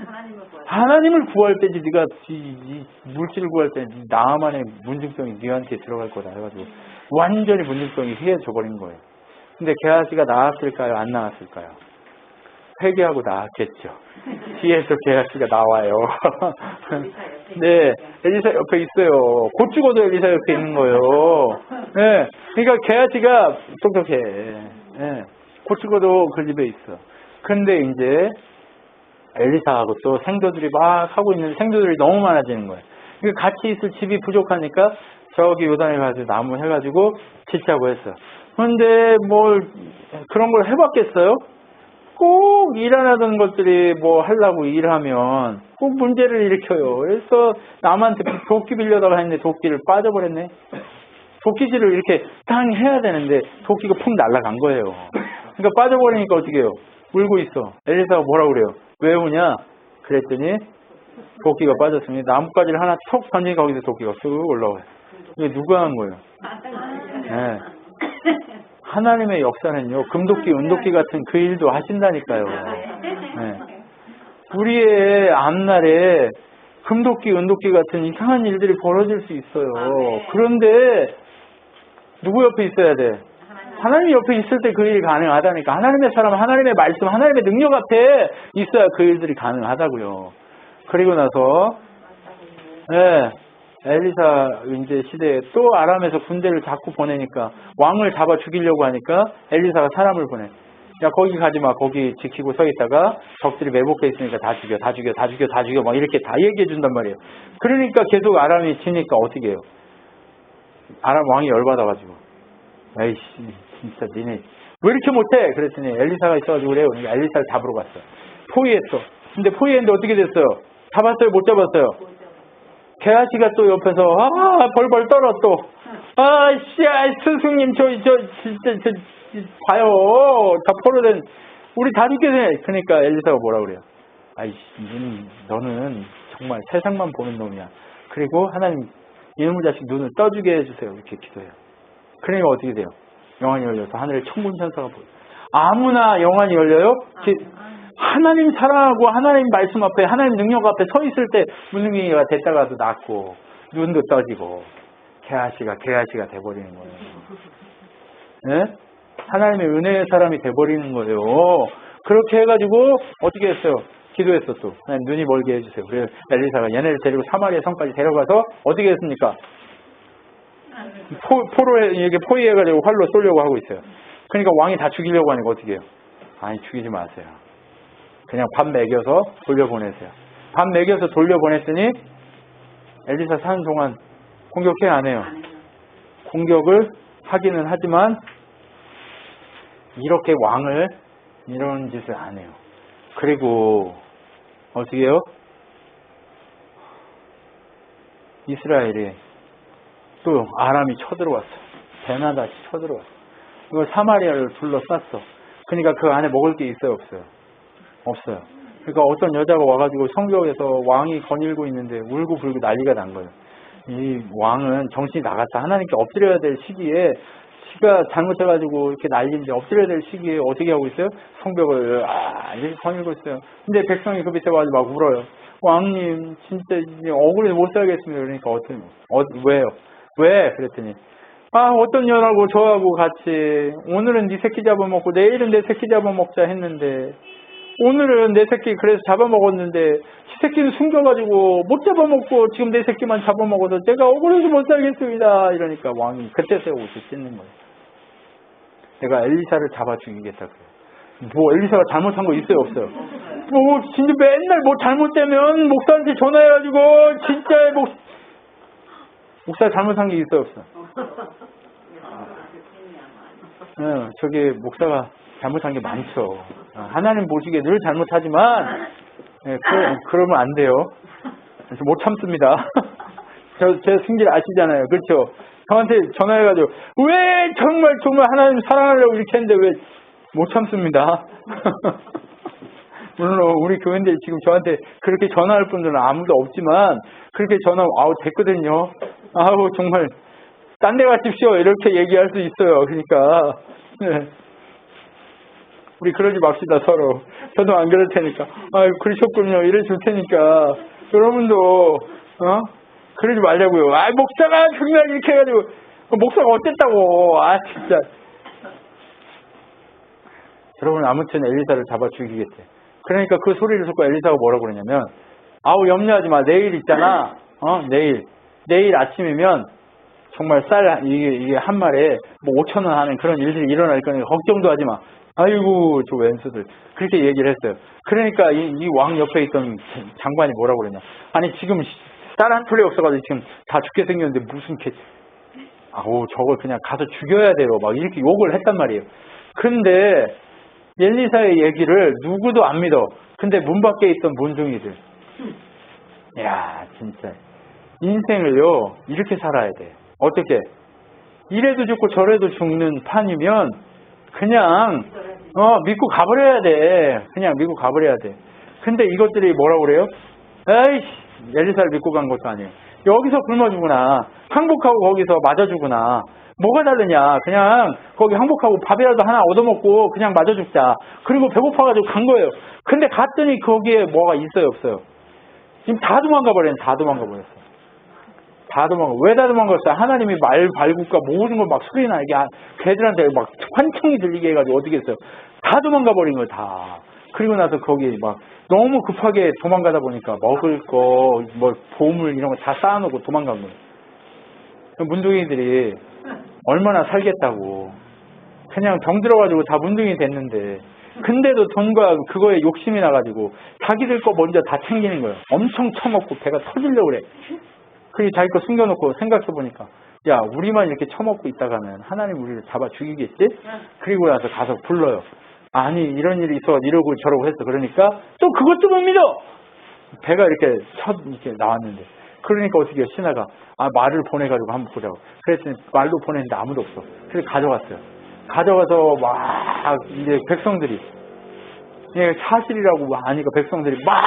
하나님을 구할 때지. 네가 이 물질을 구할 때 나만의 문증병이 네한테 들어갈 거다 해가지고 완전히 문증병이 휘어져 버린 거예요. 근데 게하시가 나왔을까요? 안 나왔을까요? 회개하고 나왔겠죠. 뒤에서 게하시가 나와요. 네, 엘리사 옆에 있어요. 곧 죽어도 엘리사 옆에 있는 거예요. 네, 그러니까 게하시가 똑똑해. 네, 곧 죽어도 그 집에 있어. 근데 이제 엘리사하고 또 생도들이 막 하고 있는데 생도들이 너무 많아지는 거예요. 그러니까 같이 있을 집이 부족하니까 저기 요단에 가서 나무 해가지고 짓자고 했어. 그런데 그런 걸 해봤겠어요? 꼭 일 안 하던 것들이 하려고 일하면 꼭 문제를 일으켜요. 그래서 남한테 도끼 빌려다가 했는데 도끼를 빠져버렸네. 도끼질을 이렇게 땅 해야 되는데 도끼가 푹 날아간 거예요. 그러니까 빠져버리니까 어떻게 해요? 울고 있어. 엘리사가 뭐라고 그래요? 왜 우냐? 그랬더니 도끼가 빠졌으니 나뭇가지를 하나 톡 던지니까 거기서 도끼가 쑥 올라와요. 이게 누가 한 거예요? 네. 하나님의 역사는요, 금도끼, 은도끼 같은 그 일도 하신다니까요. 네. 우리의 앞날에 금도끼, 은도끼 같은 이상한 일들이 벌어질 수 있어요. 그런데 누구 옆에 있어야 돼? 하나님이 옆에 있을 때 그 일이 가능하다니까. 하나님의 사람, 하나님의 말씀, 하나님의 능력 앞에 있어야 그 일들이 가능하다고요. 그리고 나서 네, 엘리사 이제 시대에 또 아람에서 군대를 자꾸 보내니까 왕을 잡아 죽이려고 하니까 엘리사가 사람을 보내. 야, 거기 가지 마. 거기 지키고 서 있다가 적들이 매복해 있으니까 다 죽여, 다 죽여, 다 죽여, 다 죽여. 막 이렇게 다 얘기해 준단 말이에요. 그러니까 계속 아람이 지니까 어떻게 해요? 아람 왕이 열받아가지고. 에이씨, 진짜 니네 왜 이렇게 못해? 그랬더니 엘리사가 있어가지고 그래요. 그러니까 엘리사를 잡으러 갔어. 포위했어. 근데 포위했는데 어떻게 됐어요? 잡았어요? 못 잡았어요? 게하시가 또 옆에서 벌벌 떨어 또. 스승님 저 진짜 봐요. 다 포로된 우리 다 죽게 돼. 그러니까 엘리사가 뭐라 그래요? 아이씨, 너는 정말 세상만 보는 놈이야. 그리고 하나님 이놈의 자식 눈을 떠주게 해주세요. 이렇게 기도해요. 그러니까 어떻게 돼요? 영안이 열려서 하늘에 천군 천사가 보여요. 아무나 영안이 열려요? 하나님 사랑하고 하나님 말씀 앞에 하나님 능력 앞에 서 있을 때 문둥이가 됐다가도 낫고 눈도 떠지고 게하시가 돼버리는 거예요. 네? 하나님의 은혜의 사람이 돼버리는 거예요. 그렇게 해가지고 어떻게 했어요? 기도했어 또. 하나님 눈이 멀게 해주세요. 그래서 엘리사가 얘네를 데리고 사마리아 성까지 데려가서 어떻게 했습니까? 이게 포위해가지고 활로 쏘려고 하고 있어요. 그러니까 왕이 다 죽이려고 하니까 어떻게 해요? 아니 죽이지 마세요. 그냥 밥 먹여서 돌려보내세요. 밥 먹여서 돌려보냈더니 엘리사 사는 동안 공격해 안 해요? 공격을 하기는 하지만 이렇게 왕을 이런 짓을 안 해요. 그리고 어떻게 해요? 이스라엘이 또 아람이 쳐들어왔어. 베나다시 쳐들어왔어. 이걸 사마리아를 둘러쌌어. 그러니까 그 안에 먹을 게 있어요? 없어요? 없어요. 그러니까 어떤 여자가 와가지고 성벽에서 왕이 거닐고 있는데 울고 불고 난리가 난 거예요. 이 왕은 정신이 나갔다. 하나님께 엎드려야 될 시기에 지가 잘못해가지고 이렇게 난리인데 엎드려야 될 시기에 어떻게 하고 있어요? 성벽을 이렇게 거닐고 있어요. 근데 백성이 그 밑에 와서 막 울어요. 왕님 진짜 억울해서 못 살겠습니다. 그러니까 왜요? 왜? 그랬더니 어떤 년하고 저하고 같이 오늘은 네 새끼 잡아먹고 내일은 내 새끼 잡아먹자 했는데 오늘은 내 새끼 그래서 잡아먹었는데 지 새끼는 숨겨가지고 못 잡아먹고 지금 내 새끼만 잡아먹어서 제가 억울해서 못 살겠습니다. 이러니까 왕이 그때서야 옷을 찢는 거예요. 내가 엘리사를 잡아 죽이겠다 그래요. 뭐 엘리사가 잘못한 거 있어요? 없어요? 뭐 진짜 맨날 뭐 잘못되면 목사한테 전화해가지고 진짜 목사 잘못한 게 있어요? 없어요? 네, 저기 목사가 잘못한 게 많죠. 하나님 보시기에 늘 잘못하지만 네, 그러면 안 돼요. 그래서 못 참습니다. 제 승질 아시잖아요. 그렇죠? 저한테 전화해가지고 왜 정말 하나님 사랑하려고 이렇게 했는데 왜 못 참습니다. 물론 우리 교인들이 지금 저한테 그렇게 전화할 분들은 아무도 없지만 그렇게 전화 됐거든요. 정말 딴 데 가십시오 이렇게 얘기할 수 있어요. 그러니까 네. 우리 그러지 맙시다 서로. 저도 안 그럴 테니까 그러셨군요 이래 줄 테니까 여러분도 그러지 말자고요. 목사가 정말 이렇게 해가지고 목사가 어땠다고 진짜. 여러분 아무튼 엘리사를 잡아 죽이겠대. 그러니까 그 소리를 듣고 엘리사가 뭐라고 그러냐면 염려하지 마. 내일 있잖아. 내일 아침이면 정말 이게 한 마리에 뭐 5,000원 하는 그런 일들이 일어날 거니까 걱정도 하지 마. 아이고 저 왼수들 그렇게 얘기를 했어요. 그러니까 이 왕 옆에 있던 장관이 뭐라고 그러냐. 아니 지금 쌀 한 톨이 없어가지고 지금 다 죽게 생겼는데 무슨 저걸 그냥 가서 죽여야 돼요. 막 이렇게 욕을 했단 말이에요. 근데 엘리사의 얘기를 누구도 안 믿어. 근데 문 밖에 있던 문둥이들. 야 진짜 인생을요 이렇게 살아야 돼. 어떻게? 이래도 죽고 저래도 죽는 판이면 그냥 믿고 가버려야 돼. 그냥 믿고 가버려야 돼. 근데 이것들이 뭐라고 그래요? 에이씨 엘리사를 믿고 간 것도 아니에요. 여기서 굶어 죽구나. 항복하고 거기서 맞아 죽구나. 뭐가 다르냐. 그냥 거기 항복하고 밥이라도 하나 얻어먹고 그냥 맞아 죽자. 그리고 배고파가지고 간 거예요. 근데 갔더니 거기에 뭐가 있어요? 없어요? 지금 다 도망가 버렸어요. 다 도망가. 왜 다 도망갔어요? 하나님이 말 발굽과 모든 걸 막 소리 나게 걔들한테 막 환청이 들리게 해가지고 어떻게 했어요? 다 도망가 버린 거예요, 다. 그리고 나서 거기 막 너무 급하게 도망가다 보니까 먹을 거, 뭐 보물 이런 거 다 쌓아놓고 도망간 거예요. 문둥이들이 얼마나 살겠다고. 그냥 병들어가지고 다 문둥이 됐는데. 근데도 돈과 그거에 욕심이 나가지고 자기들 거 먼저 다 챙기는 거예요. 엄청 처먹고 배가 터지려고 그래. 그리고 자기 거 숨겨놓고 생각해보니까 야, 우리만 이렇게 처먹고 있다가는 하나님 우리를 잡아 죽이겠지? 그리고 나서 가서 불러요. 아니, 이런 일이 있어. 이러고 저러고 했어. 그러니까 또 그것도 못 믿어! 배가 이렇게 이렇게 나왔는데. 그러니까 어떻게 해요? 신하가 말을 보내가지고 한번 보자고. 그랬더니 말로 보냈는데 아무도 없어. 그래서 가져갔어요. 가져가서 막 이제 백성들이 이게 사실이라고 아니까 백성들이 막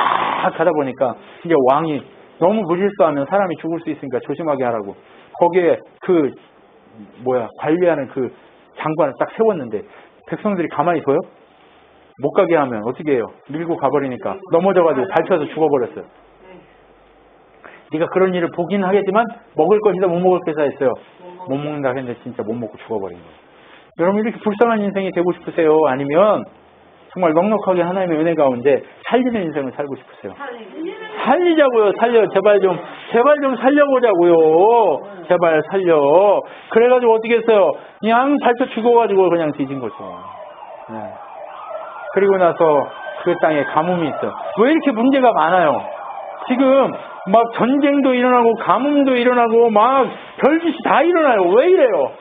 가다 보니까 이제 왕이 너무 무질서하면 사람이 죽을 수 있으니까 조심하게 하라고 거기에 관리하는 그 장관을 딱 세웠는데 백성들이 가만히 둬요? 못 가게 하면 어떻게 해요? 밀고 가버리니까 넘어져가지고 밟혀서 죽어버렸어요. 네가 그런 일을 보긴 하겠지만 먹을 것이다 못 먹을 것이다 했어요. 못 먹는다 했는데 진짜 못 먹고 죽어버린 거예요. 여러분 이렇게 불쌍한 인생이 되고 싶으세요? 아니면 정말 넉넉하게 하나님의 은혜 가운데 살리는 인생을 살고 싶으세요? 살리자고요. 제발 좀 살려보자고요. 제발 살려. 그래가지고 어떻게 했어요? 그냥 밟혀 죽어가지고 그냥 뒤진 거죠. 네. 그리고 나서 그 땅에 가뭄이 있어요. 왜 이렇게 문제가 많아요? 지금 막 전쟁도 일어나고 가뭄도 일어나고 막 별짓이 다 일어나요. 왜 이래요?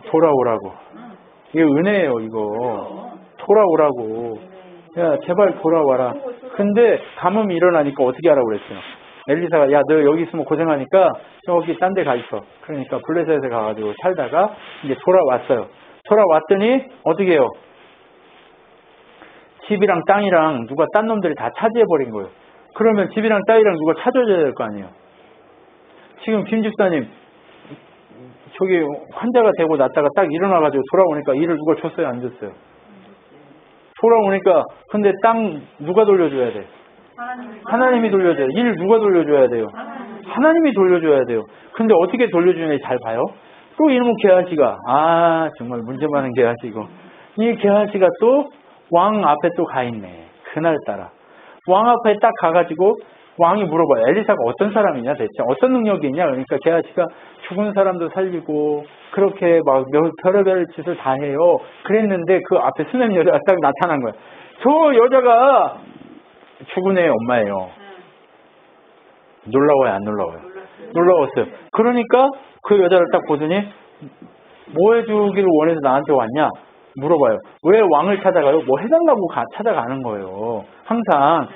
돌아오라고. 이게 은혜예요, 이거. 돌아오라고. 야, 제발 돌아와라. 근데 가뭄이 일어나니까 어떻게 하라고 그랬어요? 엘리사가 야, 너 여기 있으면 고생하니까 저기 딴 데 가 있어. 그러니까 블레셋에 가가지고 살다가 이제 돌아왔어요. 돌아왔더니 어떻게 해요? 집이랑 땅이랑 누가 딴 놈들이 다 차지해버린 거예요. 그러면 집이랑 땅이랑 누가 찾아줘야 될 거 아니에요. 지금 김 집사님 저기 환자가 되고 났다가 딱 일어나가지고 돌아오니까 일을 누가 줬어요? 안 줬어요? 돌아오니까 근데 땅 누가 돌려줘야 돼? 하나님이 돌려줘야 돼요. 일 누가 돌려줘야 돼요? 하나님이 돌려줘야 돼요. 근데 어떻게 돌려주는지 잘 봐요? 또 이놈의 게하시가 정말 문제 많은 게하시고 이 게하시가 또 왕 앞에 또 가 있네. 그날따라 왕 앞에 딱 가가지고 왕이 물어봐요. 엘리사가 어떤 사람이냐 대체 어떤 능력이 있냐. 그러니까 게하시가 죽은 사람도 살리고 그렇게 막 별의별 짓을 다 해요. 그랬는데 그 앞에 수냄 여자가 딱 나타난 거예요. 저 여자가 죽은 애의 엄마예요. 놀라워요 안 놀라워요? 놀라웠어요. 그러니까 그 여자를 딱 보더니 뭐 해주기를 원해서 나한테 왔냐 물어봐요. 왜 왕을 찾아가요? 뭐 해달라고 찾아가는 거예요. 항상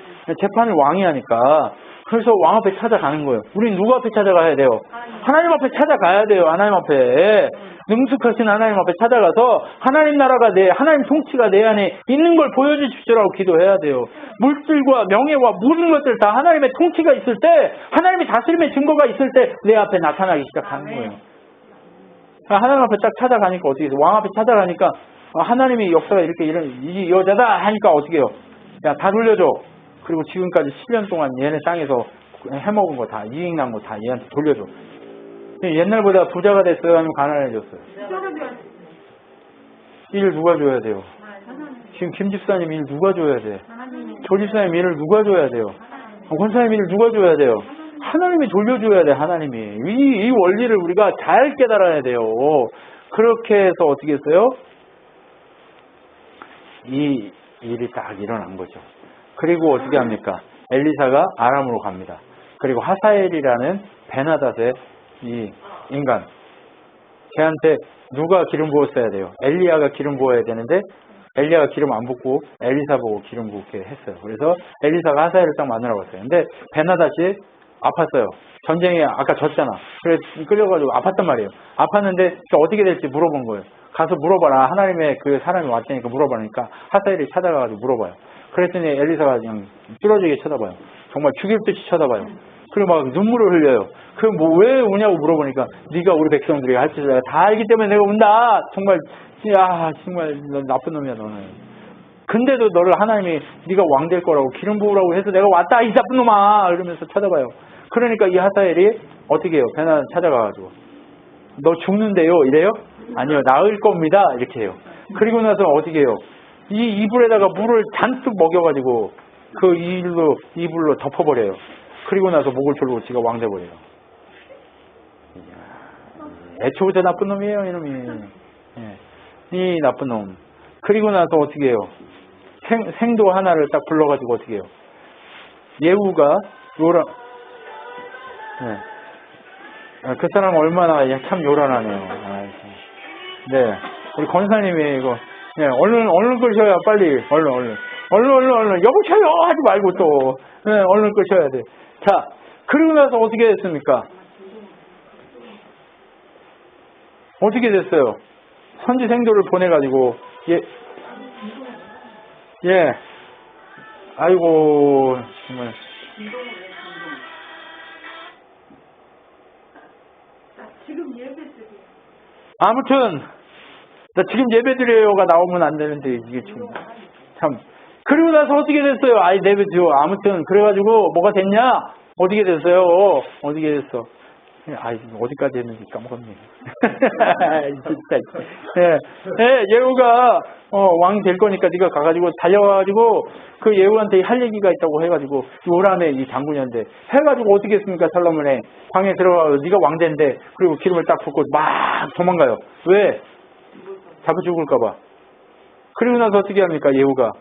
재판을 왕이 하니까. 그래서 왕 앞에 찾아가는 거예요. 우린 누구 앞에 찾아가야 돼요? 하나님 앞에 찾아가야 돼요. 하나님 앞에. 능숙하신 하나님 앞에 찾아가서 하나님 나라가 하나님 통치가 내 안에 있는 걸 보여주십시오라고 기도해야 돼요. 물질과 명예와 모든 것들 다 하나님의 통치가 있을 때, 하나님의 다스림의 증거가 있을 때 내 앞에 나타나기 시작하는 거예요. 하나님 앞에 딱 찾아가니까 어떻게 해요? 왕 앞에 찾아가니까 하나님의 역사가 이렇게 이 여자다 하니까 어떻게 해요? 야, 다 돌려줘. 그리고 지금까지 10년 동안 얘네 땅에서 해먹은 거 다, 이익 난 거 다 얘한테 돌려줘. 옛날보다 부자가 됐어요? 아니면 가난해졌어요? 일 누가 줘야 돼요? 지금 김 집사님 일 누가 줘야 돼? 조 집사님 일을 누가 줘야 돼요? 권사님 일을 누가 줘야 돼요? 하나님이 돌려줘야 돼, 하나님이. 이 원리를 우리가 잘 깨달아야 돼요. 그렇게 해서 어떻게 했어요? 이 일이 딱 일어난 거죠. 그리고 어떻게 합니까? 엘리사가 아람으로 갑니다. 그리고 하사엘이라는 베나닷의 이 인간, 걔한테 누가 기름 부었어야 돼요? 엘리야가 기름 부어야 되는데 엘리야가 기름 안 붓고 엘리사 보고 기름 붓게 했어요. 그래서 엘리사가 하사엘을 딱 만나러 갔어요. 근데 베나닷이 아팠어요. 전쟁에 아까 졌잖아. 그래서 끌려가지고 아팠단 말이에요. 아팠는데 어떻게 될지 물어본 거예요. 가서 물어봐라. 하나님의 그 사람이 왔다니까 물어보니까 하사엘이 찾아가가지고 물어봐요. 그랬더니 엘리사가 그냥 뚫어지게 쳐다봐요. 정말 죽일 듯이 쳐다봐요. 그리고 막 눈물을 흘려요. 그럼 뭐 왜 우냐고 물어보니까 네가 우리 백성들이 할 짓을 내가 다 알기 때문에 내가 운다. 정말 야 정말 너 나쁜 놈이야 너는. 근데도 너를 하나님이 네가 왕 될 거라고 기름 부으라고 해서 내가 왔다 이 나쁜 놈아 이러면서 찾아봐요. 그러니까 이 하사엘이 어떻게 해요? 베나 찾아가가지고 너 죽는데요 이래요? 아니요 나을 겁니다 이렇게 해요. 그리고 나서 어떻게 해요? 이 이불에다가 물을 잔뜩 먹여가지고 그 이불로 덮어버려요. 그리고 나서 목을 졸고 지가 왕 돼버려요. 애초부터 나쁜 놈이에요 이놈이. 예. 이 나쁜 놈. 그리고 나서 어떻게 해요? 생도 하나를 딱 불러가지고 어떻게 해요? 예후가 그 사람 얼마나 참 요란하네요. 네, 우리 권사님이 이거 얼른 끄셔야 빨리 얼른 여보셔요 하지 말고 또 얼른 끄셔야 돼. 자, 그리고 나서 어떻게 됐습니까? 어떻게 됐어요? 선지 생도를 보내가지고 아이고 정말. 아무튼 나 지금 예배드려요가 나오면 안 되는데 이게 지금 참. 그리고 나서 어떻게 됐어요? 아이 예배드려. 아무튼 그래가지고 뭐가 됐냐? 어떻게 됐어요? 어떻게 됐어? 아이 어디까지 했는지 까먹었네. 진짜. 예후가 왕이 될 거니까 네가 가가지고 달려가지고 그 예후한테 할 얘기가 있다고 해가지고 요람의 이 장군이었는데 해가지고 어떻게 했습니까? 솔로몬에 방에 들어가서 네가 왕 된대. 그리고 기름을 딱 붓고 막 도망가요. 왜? 잡아 죽을까봐. 그리고 나서 어떻게 합니까? 예후가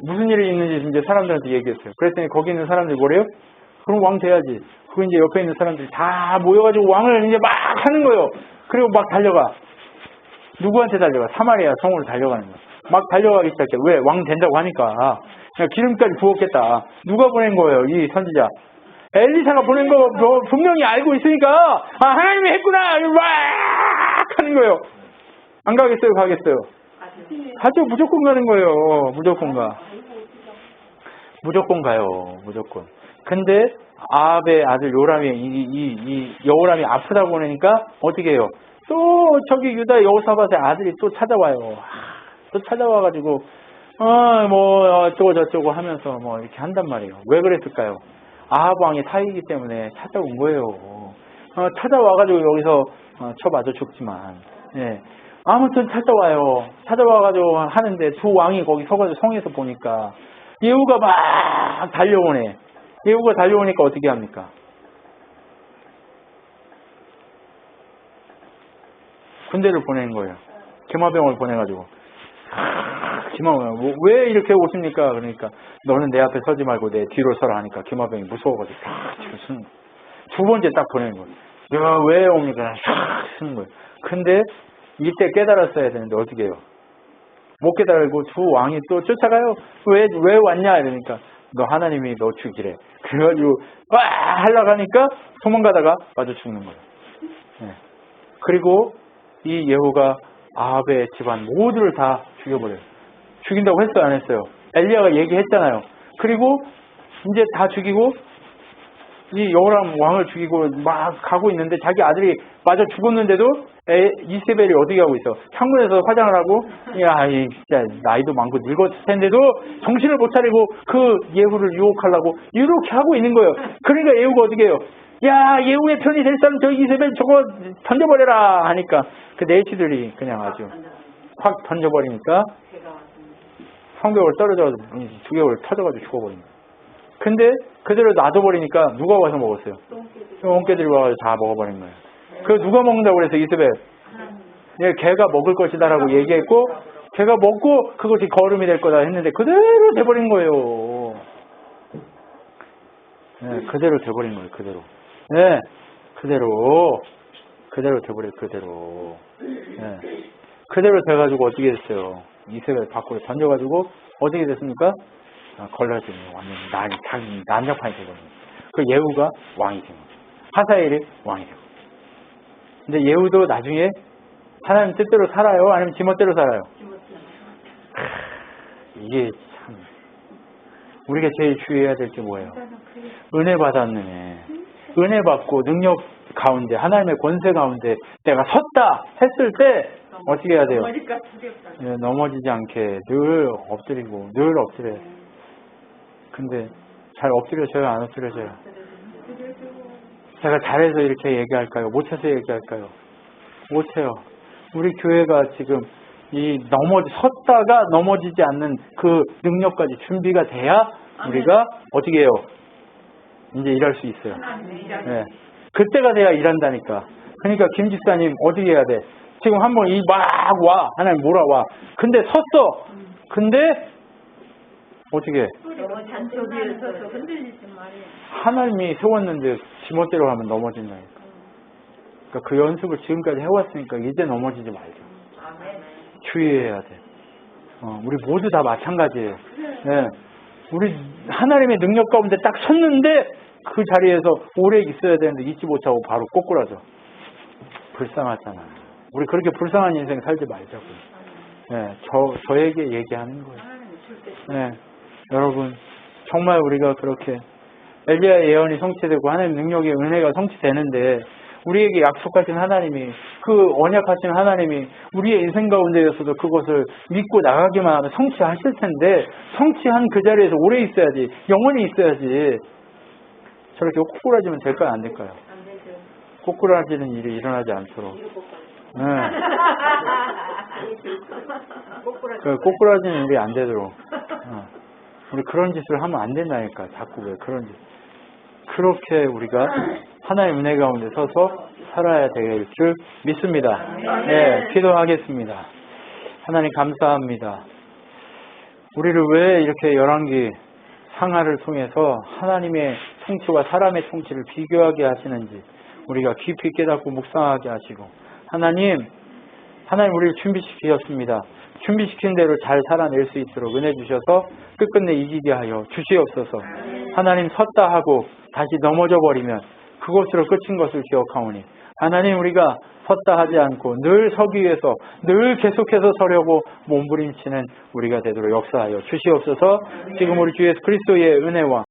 무슨 일이 있는지 이제 사람들한테 얘기했어요. 그랬더니 거기 있는 사람들이 뭐래요? 그럼 왕 돼야지. 그 이제 옆에 있는 사람들이 다 모여가지고 왕을 이제 막 하는 거예요. 그리고 막 달려가. 누구한테 달려가? 사마리아 성으로 달려가는 거야. 막 달려가기 시작해. 왜? 왕 된다고 하니까. 그냥 기름까지 부었겠다. 누가 보낸 거예요? 이 선지자. 엘리사가 보낸 거 분명히 알고 있으니까 하나님이 했구나. 막 하는 거예요. 안 가겠어요? 가겠어요? 가죠. 무조건 가는 거예요. 무조건 가. 무조건 가요. 무조건. 근데 아합의 아들 요람이 이 여호람이 아프다고 그러니까 어떻게 해요? 또 저기 유다 여호사밧의 아들이 또 찾아와요. 또 찾아와가지고 뭐 어쩌고 저쩌고 하면서 뭐 이렇게 한단 말이에요. 왜 그랬을까요? 아합 왕이 사이기 때문에 찾아온 거예요. 찾아와가지고 여기서 쳐맞아 죽지만 아무튼 찾아와요. 찾아와가지고 하는데 두 왕이 거기 서가지고 성에서 보니까 예후가 막 달려오네. 예후가 달려오니까 어떻게 합니까? 군대를 보내는 거예요. 기마병을 보내가지고. 기마병, 왜 이렇게 오십니까? 그러니까, 너는 내 앞에 서지 말고 내 뒤로 서라 하니까 기마병이 무서워가지고, 두 번째 딱 보내는 거예요. 내가 왜 옵니까? 쓰는 거예요. 근데, 이때 깨달았어야 되는데, 어떻게 해요? 못 깨달고 두 왕이 또 쫓아가요. 왜 왔냐? 이러니까, 너 하나님이 너 죽이래. 그래가지고 와 하려고 하니까 도망가다가 맞아 죽는 거예요. 그리고 이 예후가 아합의 집안 모두를 다 죽여버려요. 죽인다고 했어요? 안 했어요? 엘리야가 얘기했잖아요. 그리고 이제 다 죽이고 이 여호람 왕을 죽이고 막 가고 있는데 자기 아들이 맞아 죽었는데도 이세벨이 어떻게 하고 있어? 창문에서 화장을 하고 야 진짜 나이도 많고 늙었을 텐데도 정신을 못 차리고 그 예후를 유혹하려고 이렇게 하고 있는 거예요. 그러니까 예후가 어떻게 해요? 야 예후의 편이 될 사람 저 이세벨 저거 던져버려라 하니까 그 내치들이 그냥 아주 확 던져버리니까 성벽을 떨어져서 2개월 터져가지고 죽어버린 거예요. 근데 그대로 놔둬버리니까 누가 와서 먹었어요? 똥개들이 와서 다 먹어버린 거예요. 그 누가 먹는다고 그래서 이세벨? 걔가 먹을 것이다라고 얘기했고 걔가 먹고 그것이 거름이 될 거다 했는데 그대로 돼버린 거예요. 그대로 돼버린 거예요. 그대로. 그대로 돼버려요. 그대로. 그대로 돼가지고 어떻게 됐어요? 이세벨 밖으로 던져가지고 어떻게 됐습니까? 걸러지는 완전 난장판이 되거든요. 그 예후가 왕이 된 거죠. 하사엘이 왕이 되고. 근데 예후도 나중에 하나님 뜻대로 살아요? 아니면 지멋대로 살아요? 이게 참 우리가 제일 주의해야 될 게 뭐예요? 은혜 받았네. 은혜 받고 능력 가운데 하나님의 권세 가운데 내가 섰다 했을 때 어떻게 해야 돼요? 머리가 두렵다. 예, 넘어지지 않게 늘 엎드리고 늘 엎드려요. 근데 잘 엎드려져요? 안 엎드려져요? 제가 잘해서 이렇게 얘기할까요? 못해서 얘기할까요? 못해요. 우리 교회가 지금 섰다가 넘어지지 않는 그 능력까지 준비가 돼야 우리가 어떻게 해요? 이제 일할 수 있어요. 예. 그때가 돼야 일한다니까. 그러니까 김 집사님 어떻게 해야 돼? 지금 한번 막 와. 하나님 몰아와. 근데 섰어. 근데 어떻게 해? 너무 잔소리에서 흔들리지 말이야. 하나님이 세웠는데 지멋대로 하면 넘어진다니까. 그러니까 그 연습을 지금까지 해왔으니까 이제 넘어지지 말자. 주의해야 돼. 우리 모두 다 마찬가지예요. 네. 우리 하나님의 능력 가운데 딱 섰는데 그 자리에서 오래 있어야 되는데 있지 못하고 바로 꼬꾸라져. 불쌍하잖아. 우리 그렇게 불쌍한 인생 살지 말자고요. 네. 저에게 얘기하는 거예요. 네. 여러분 정말 우리가 그렇게 엘리야의 예언이 성취되고 하나님의 능력의 은혜가 성취되는데 우리에게 약속하신 하나님이 그 언약하신 하나님이 우리의 인생 가운데에서도 그것을 믿고 나가기만 하면 성취하실 텐데 성취한 그 자리에서 오래 있어야지 영원히 있어야지 저렇게 꼬꾸라지면 될까요 안 될까요? 안 되죠. 꼬꾸라지는 일이 일어나지 않도록 네. 그 꼬꾸라지는 일이 안 되도록 우리 그런 짓을 하면 안 된다니까 자꾸 왜 그런 짓 그렇게 우리가 하나의 은혜 가운데 서서 살아야 될 줄 믿습니다. 네, 기도하겠습니다. 하나님 감사합니다. 우리를 왜 이렇게 열왕기 상하를 통해서 하나님의 통치와 사람의 통치를 비교하게 하시는지 우리가 깊이 깨닫고 묵상하게 하시고 하나님 우리를 준비시키셨습니다. 준비시킨 대로 잘 살아낼 수 있도록 은혜 주셔서 끝끝내 이기게 하여 주시옵소서. 하나님 섰다 하고 다시 넘어져 버리면 그것으로 끝인 것을 기억하오니 하나님 우리가 섰다 하지 않고 늘 서기 위해서 늘 계속해서 서려고 몸부림치는 우리가 되도록 역사하여 주시옵소서. 지금 우리 주 예수 그리스도의 은혜와